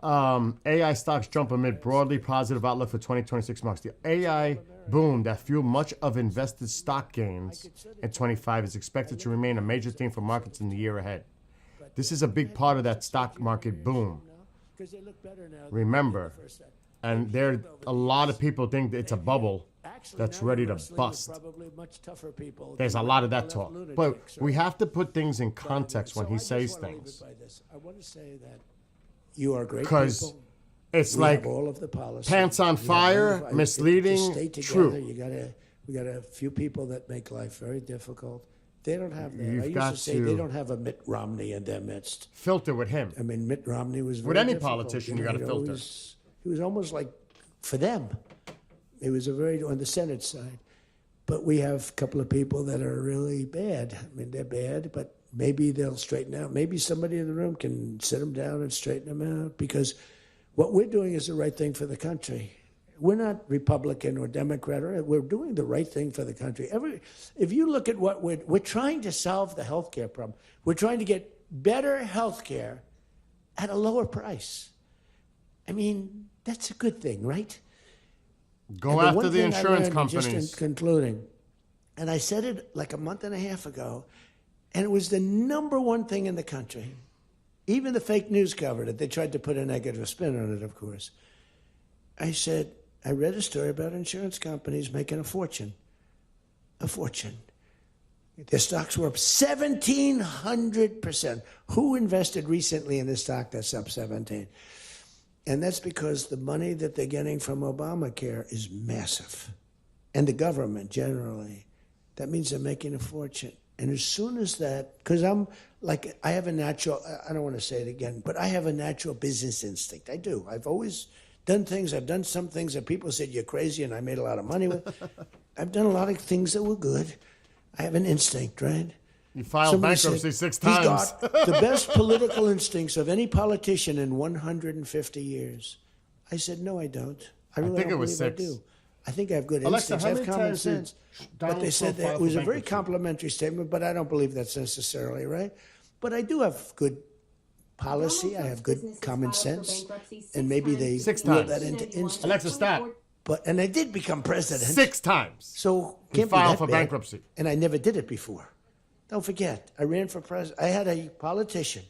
AI stocks jump amid broadly positive outlook for 2026 marks. The AI boom that fueled much of invested stock gains in 25 is expected to remain a major theme for markets in the year ahead. This is a big part of that stock market boom. Remember, and there a lot of people think that it's a bubble that's ready to bust. There's a lot of that talk. But we have to put things in context when he says things. I want to say that you are great Because people. it's We like have all of the policy. pants on We have fire, all of- misleading, just stay together. true. We got a few people that make life very difficult. They don't have that. You've I used got to say to- they don't have a Mitt Romney in their midst. Filter with him. I mean, Mitt Romney was very With any difficult, politician, you gotta filter. He was almost like for them. He was on the Senate side. But we have a couple of people that are really bad. I mean, they're bad, but maybe they'll straighten out. Maybe somebody in the room can sit them down and straighten them out, because what we're doing is the right thing for the country. We're not Republican or Democrat. We're doing the right thing for the country. If you look at what we're trying to solve the health care problem. We're trying to get better health care at a lower price. I mean, that's a good thing, right? Go And after one the thing I insurance learned, companies. Just in concluding, and I said it like a month and a half ago, and it was the number one thing in the country. Even the fake news covered it. They tried to put a negative spin on it, of course. I said, I read a story about insurance companies making a fortune. A fortune. Their stocks were up 1,700%. Who invested recently in a stock that's up 17? And that's because the money that they're getting from Obamacare is massive. And the government generally. That means they're making a fortune. And as soon as that, because I'm like, I have a natural, I don't want to say it again, but I have a natural business instinct. I do. I've always done things. I've done some things that people said you're crazy and I made a lot of money with. I've done a lot of things that were good. I have an instinct, right? You filed Somebody bankruptcy said, 6 times. He's got the best political instincts of any politician in 150 years. I said, no, I don't. I really think don't it was believe 6. I do. I think I have good Alexa, instincts. how I have many common times did sense. Donald But they said Trump that file it for was a very bankruptcy? complimentary statement, but I don't believe that's necessarily right. But I do have good policy. I have good Businesses common filed for sense. bankruptcy 6 And maybe times they 6 will times. that into 1991 instinct. Alexa, stop. And I did become president. 6 times. So You can't be filed that for bad. bankruptcy. And I never did it before. Don't forget, I ran for president. I had a politician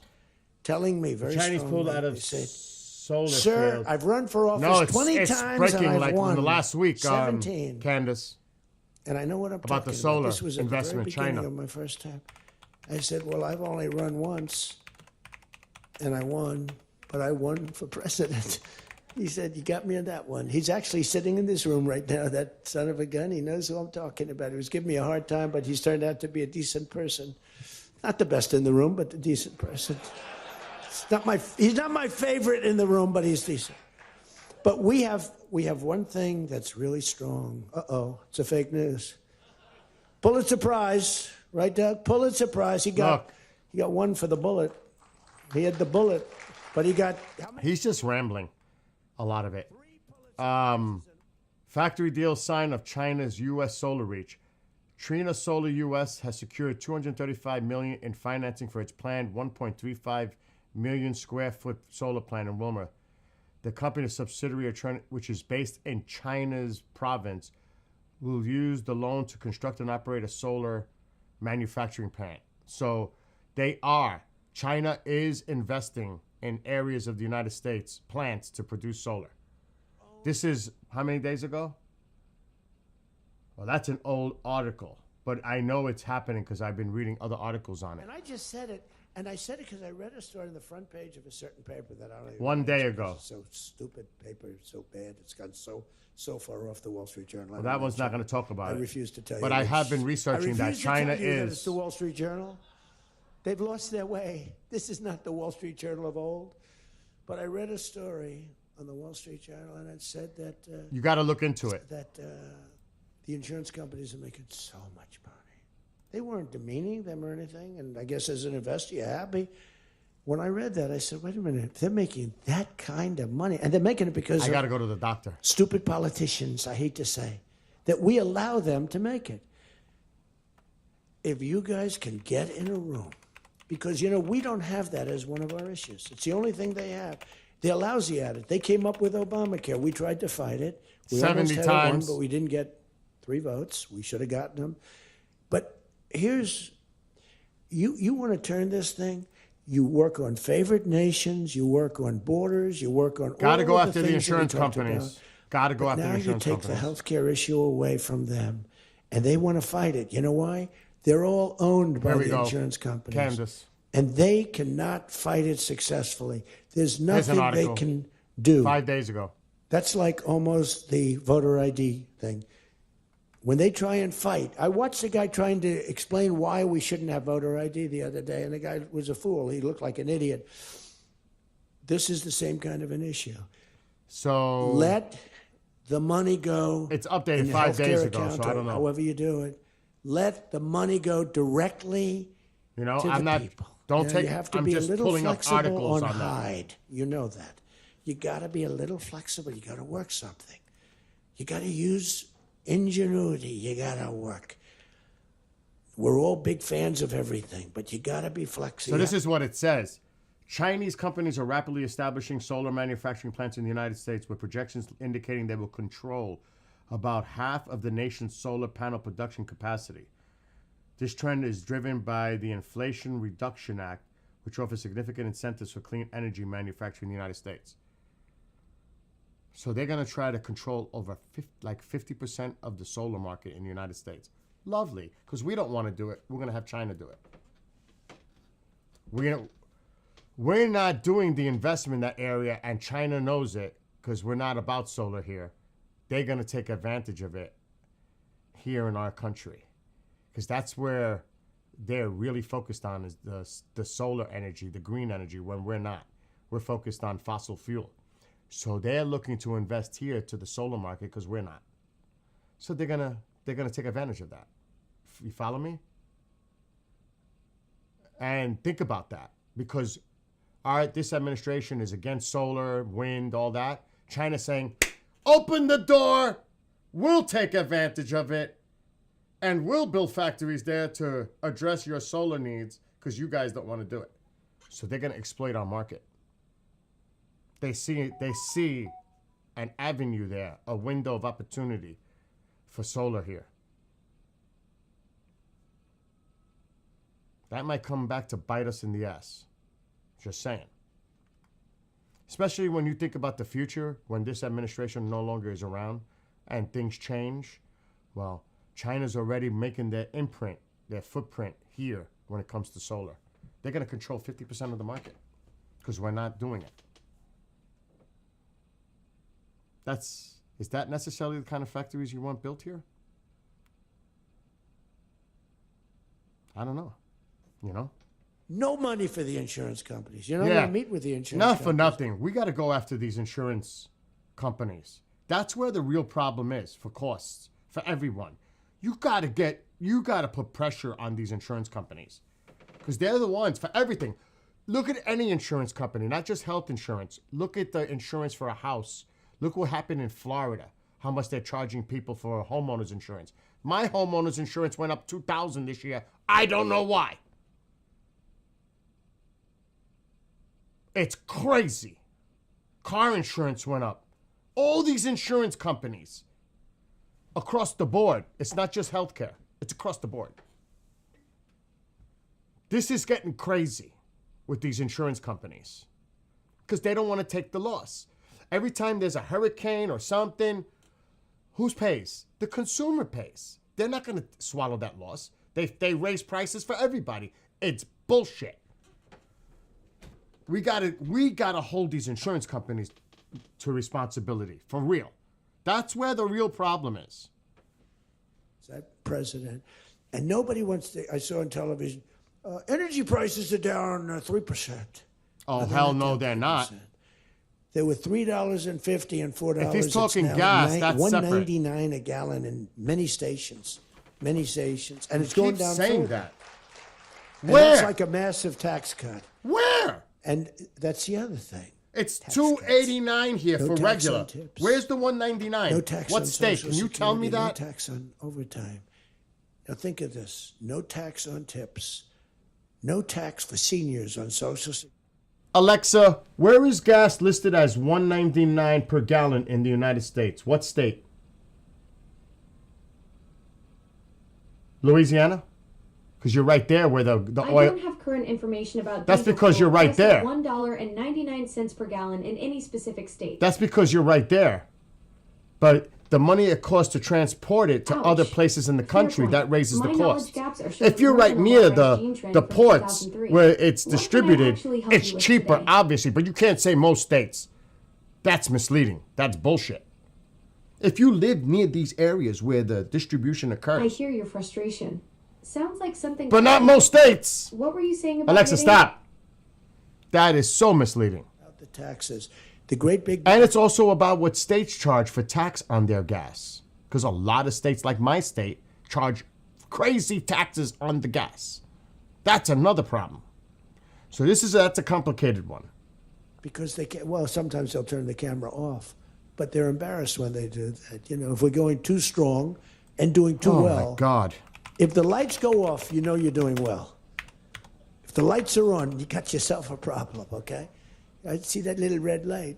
telling me very Chinese strongly. pulled out They of said, solar sir, field. I've run for office No, 20 it's times breaking and I've like won in the last week, 17. Candace. And I know what I'm About the talking solar about. This was at investment, the very beginning China. of my first time. I said, well, I've only run once, and I won, but I won for president. He said, you got me on that one. He's actually sitting in this room right now, that son of a gun. He knows who I'm talking about. He was giving me a hard time, but he's turned out to be a decent person. Not the best in the room, but a decent person. He's not my favorite in the room, but he's decent. But we have one thing that's really strong. Uh-oh, it's a fake news. Pulitzer Prize, right, Doug? Pulitzer Prize. He got one for the bullet. He had the bullet, but he got how many? He's just rambling. A lot of it. Factory deal sign of China's U.S. solar reach. Trina Solar U.S. has secured $235 million in financing for its planned 1.35 million square foot solar plant in Wilmer. The company's subsidiary, which is based in China's province, will use the loan to construct and operate a solar manufacturing plant. So China is investing in areas of the United States, plants to produce solar. This is how many days ago? Well, that's an old article, but I know it's happening because I've been reading other articles on it. And I just said it, and I said it because I read a story on the front page of a certain paper that I don't even One read day because ago. It's so stupid paper, it's so bad, it's gone so far off the Wall Street Journal. Well, that one's not going to talk I about it. refuse to tell you. But I which- have been researching that I refuse to China tell you that is- it's the Wall Street Journal. They've lost their way. This is not the Wall Street Journal of old. But I read a story on the Wall Street Journal, and it said that You got to look into it. the insurance companies are making so much money. They weren't demeaning them or anything, and I guess as an investor, you're happy. When I read that, I said, wait a minute, they're making that kind of money, and they're making it because I of got to go to the doctor. stupid politicians, I hate to say, that we allow them to make it. If you guys can get in a room, because, we don't have that as one of our issues. It's the only thing they have. They're lousy at it. They came up with Obamacare. We tried to fight it. We 70 almost had it won, times. but we didn't get 3 votes. We should have gotten them. But here's, you want to turn this thing, you work on favored nations, you work on borders, you work on Got to all go of after the things that we insurance talked companies. about. Got to go after Now the you insurance take the companies. healthcare issue away from them, and they want to fight it. You know why? They're all owned by There we the go. insurance companies. Candace. And they cannot fight it successfully. There's nothing they article. can do. 5 days ago. That's like almost the voter ID thing. When they try and fight, I watched a guy trying to explain why we shouldn't have voter ID the other day, and the guy was a fool. He looked like an idiot. This is the same kind of an issue. So Let the money go. It's updated in your 5 days healthcare ago, account so I or don't know. However you do it, let the money go directly to I'm the not. people. Don't take. You have to I'm be just a little pulling up flexible articles on on that. Hyde. You know that. You got to be a little flexible. You got to work something. You got to use ingenuity. You got to work. We're all big fans of everything, but you got to be flexible. So this is what it says. Chinese companies are rapidly establishing solar manufacturing plants in the United States with projections indicating they will control about half of the nation's solar panel production capacity. This trend is driven by the Inflation Reduction Act, which offers significant incentives for clean energy manufacturing in the United States. So they're going to try to control over 50% of the solar market in the United States. Lovely, because we don't want to do it. We're going to have China do it. We're not doing the investment in that area, and China knows it because we're not about solar here. They're going to take advantage of it here in our country because that's where they're really focused on is the solar energy, the green energy, when we're not. We're focused on fossil fuel. So they're looking to invest here to the solar market because we're not. So they're gonna take advantage of that. You follow me? And think about that, because all right, this administration is against solar, wind, all that. China's saying, open the door, we'll take advantage of it, and we'll build factories there to address your solar needs because you guys don't want to do it. So they're going to exploit our market. They see an avenue there, a window of opportunity for solar here. That might come back to bite us in the ass. Just saying. Especially when you think about the future, when this administration no longer is around and things change. Well, China's already making their imprint, their footprint here when it comes to solar. They're going to control 50% of the market because we're not doing it. Is that necessarily the kind of factories you want built here? I don't know. You know? No money for the insurance companies. You're not Yeah. going to meet with the insurance Not companies. for nothing. We got to go after these insurance companies. That's where the real problem is for costs for everyone. You got to put pressure on these insurance companies because they're the ones for everything. Look at any insurance company, not just health insurance. Look at the insurance for a house. Look what happened in Florida, how much they're charging people for homeowners insurance. My homeowners insurance went up $2,000 this year. I don't know why. It's crazy. Car insurance went up. All these insurance companies across the board. It's not just healthcare. It's across the board. This is getting crazy with these insurance companies because they don't want to take the loss. Every time there's a hurricane or something, who pays? The consumer pays. They're not going to swallow that loss. They raise prices for everybody. It's bullshit. We gotta hold these insurance companies to responsibility for real. That's where the real problem is. That president, and nobody wants to. I saw on television, energy prices are down 3%. Oh hell no, they're not. They were $3.50 and $4. If he's talking It's now gas, that's separate. $1.99 a gallon in many stations, and it's Keep going down. saying further. that. And Where? that's like a massive tax cut. Where? And that's the other thing. It's Tax $2.89 here No for tax regular. on tips. Where's the $1.99? No tax What on state? Social Can you tell me Security, that? No tax on overtime. Now think of this: no tax on tips, no tax for seniors on Social Security. Alexa, where is gas listed as $1.99 per gallon in the United States? What state? Louisiana? Because you're right there where the I oil. don't have current information about That's diesel because fuel you're right priced at there. $1.99 per gallon in any specific state. That's because you're right there. But the money it costs to transport it to Ouch. other places in the Fair country, point. that raises My the knowledge cost. gaps are showing If you're more right than a near lower gene trend the from ports 2003. where it's What can I distributed, actually help it's you with cheaper, today? obviously, but you can't say most states. That's misleading. That's bullshit. If you live near these areas where the distribution I occurs, hear your frustration. Sounds like something. but not most states. What were you saying about Alexa, hitting- stop. That is so misleading. The taxes, the great big. And it's also about what states charge for tax on their gas. Because a lot of states, like my state, charge crazy taxes on the gas. That's another problem. So that's a complicated one. Because they can't. Well, sometimes they'll turn the camera off, but they're embarrassed when they do that. You know, if we're going too strong and doing too Oh well. my God. If the lights go off, you know you're doing well. If the lights are on, you got yourself a problem, okay? I see that little red light.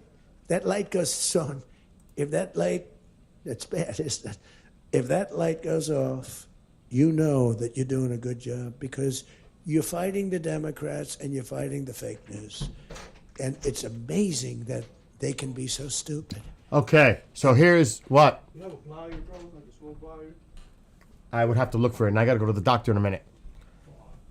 That light goes on. If that light, that's bad, isn't it? If that light goes off, you know that you're doing a good job because you're fighting the Democrats and you're fighting the fake news. And it's amazing that they can be so stupid. Okay, so here's what. You have a plier, bro? Like a small plier? I would have to look for it, and I got to go to the doctor in a minute.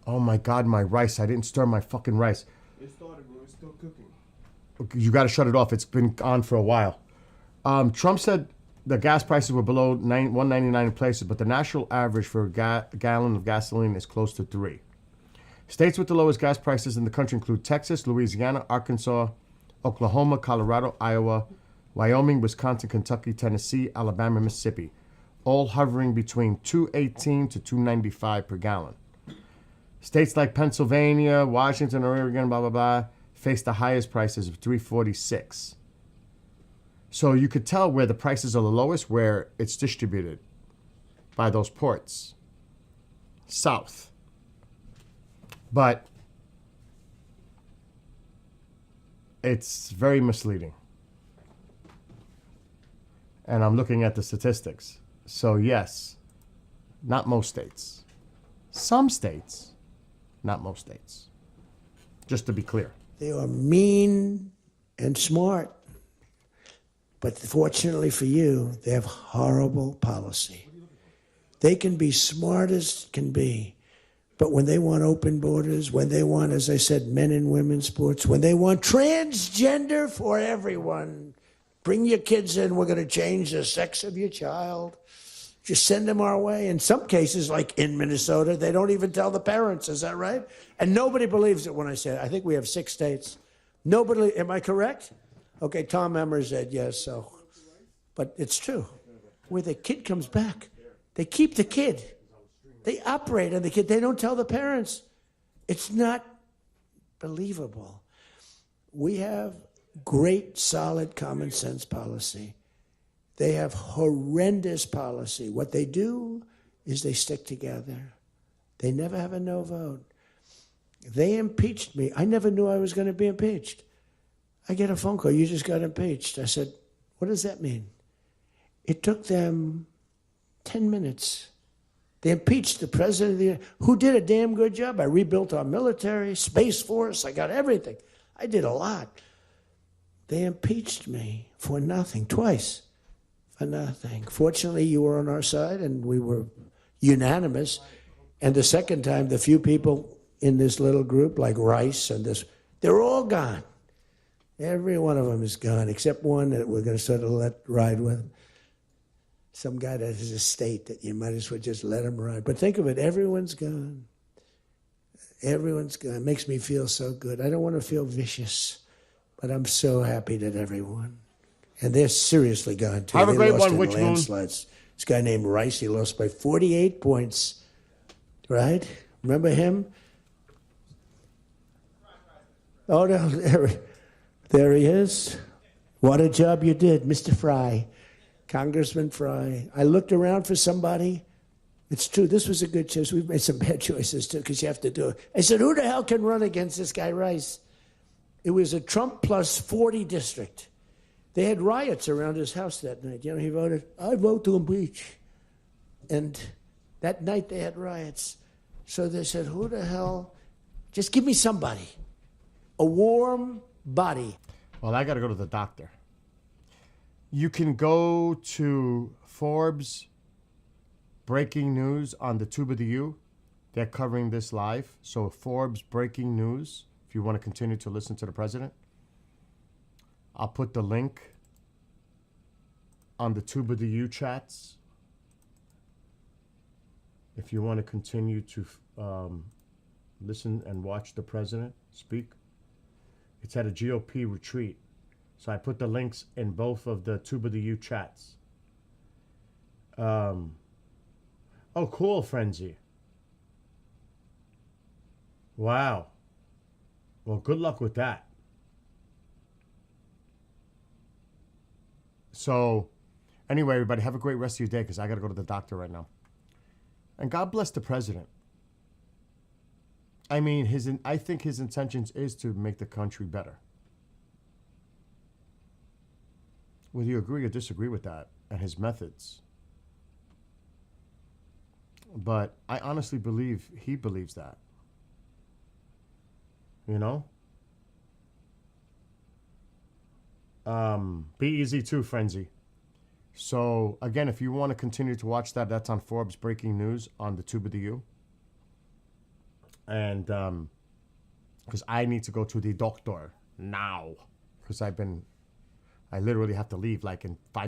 Oh my God, my rice. I didn't stir my fucking rice. It started, bro. It's still cooking. You got to shut it off. It's been on for a while. Trump said the gas prices were below 1.99 in places, but the national average for a gallon of gasoline is close to $3. States with the lowest gas prices in the country include Texas, Louisiana, Arkansas, Oklahoma, Colorado, Iowa, Wyoming, Wisconsin, Kentucky, Tennessee, Alabama, Mississippi, all hovering between $2.18 to $2.95 per gallon. States like Pennsylvania, Washington, Oregon, blah, blah, blah, face the highest prices of $3.46. So you could tell where the prices are the lowest, where it's distributed by those ports. South. But it's very misleading. And I'm looking at the statistics. So yes, not most states. Some states, not most states. Just to be clear. They are mean and smart. But fortunately for you, they have horrible policy. They can be smart as can be. But when they want open borders, when they want, as I said, men and women's sports, when they want transgender for everyone, bring your kids in, we're going to change the sex of your child. Just send them our way. In some cases, like in Minnesota, they don't even tell the parents. Is that right? And nobody believes it when I say it. I think we have 6 states. Nobody, am I correct? Okay, Tom Emmer said yes, so. But it's true. Where the kid comes back, they keep the kid. They operate on the kid. They don't tell the parents. It's not believable. We have great, solid common sense policy. They have horrendous policy. What they do is they stick together. They never have a no vote. They impeached me. I never knew I was going to be impeached. I get a phone call. You just got impeached. I said, what does that mean? It took them 10 minutes. They impeached the president of the, who did a damn good job. I rebuilt our military, Space Force. I got everything. I did a lot. They impeached me for nothing, twice for nothing. Fortunately, you were on our side, and we were unanimous. And the second time, the few people in this little group, like Rice and this, they're all gone. Every one of them is gone, except one that we're going to sort of let ride with. Some guy that has a state that you might as well just let him ride. But think of it, everyone's gone. Everyone's gone. It makes me feel so good. I don't want to feel vicious, but I'm so happy that everyone. And they're seriously gone, too. Have a great one, in Witch Moon. landslides. This guy named Rice, he lost by 48 points. Right? Remember him? Oh, no, there he is. What a job you did, Mr. Fry. Congressman Fry. I looked around for somebody. It's true, this was a good choice. We've made some bad choices, too, because you have to do it. I said, who the hell can run against this guy, Rice? It was a Trump plus 40 district. They had riots around his house that night. You know, he voted, I vote to impeach. And that night they had riots. So they said, who the hell? Just give me somebody. A warm body. Well, I got to go to the doctor. You can go to Forbes Breaking News on the Tube of the U. They're covering this live. So Forbes Breaking News, if you want to continue to listen to the president. I'll put the link on the Tube of the U chats. If you want to continue to listen and watch the president speak. It's at a GOP retreat. So I put the links in both of the Tube of the U chats. Oh, cool, Frenzy. Wow. Well, good luck with that. So, anyway, everybody, have a great rest of your day because I got to go to the doctor right now. And God bless the president. I mean, I think his intentions is to make the country better. Whether you agree or disagree with that and his methods. But I honestly believe he believes that. You know? Be easy too, Frenzy. So, again, if you want to continue to watch that, that's on Forbes Breaking News on the Tube of the U. And, because I need to go to the doctor now. Because I literally have to leave like in 5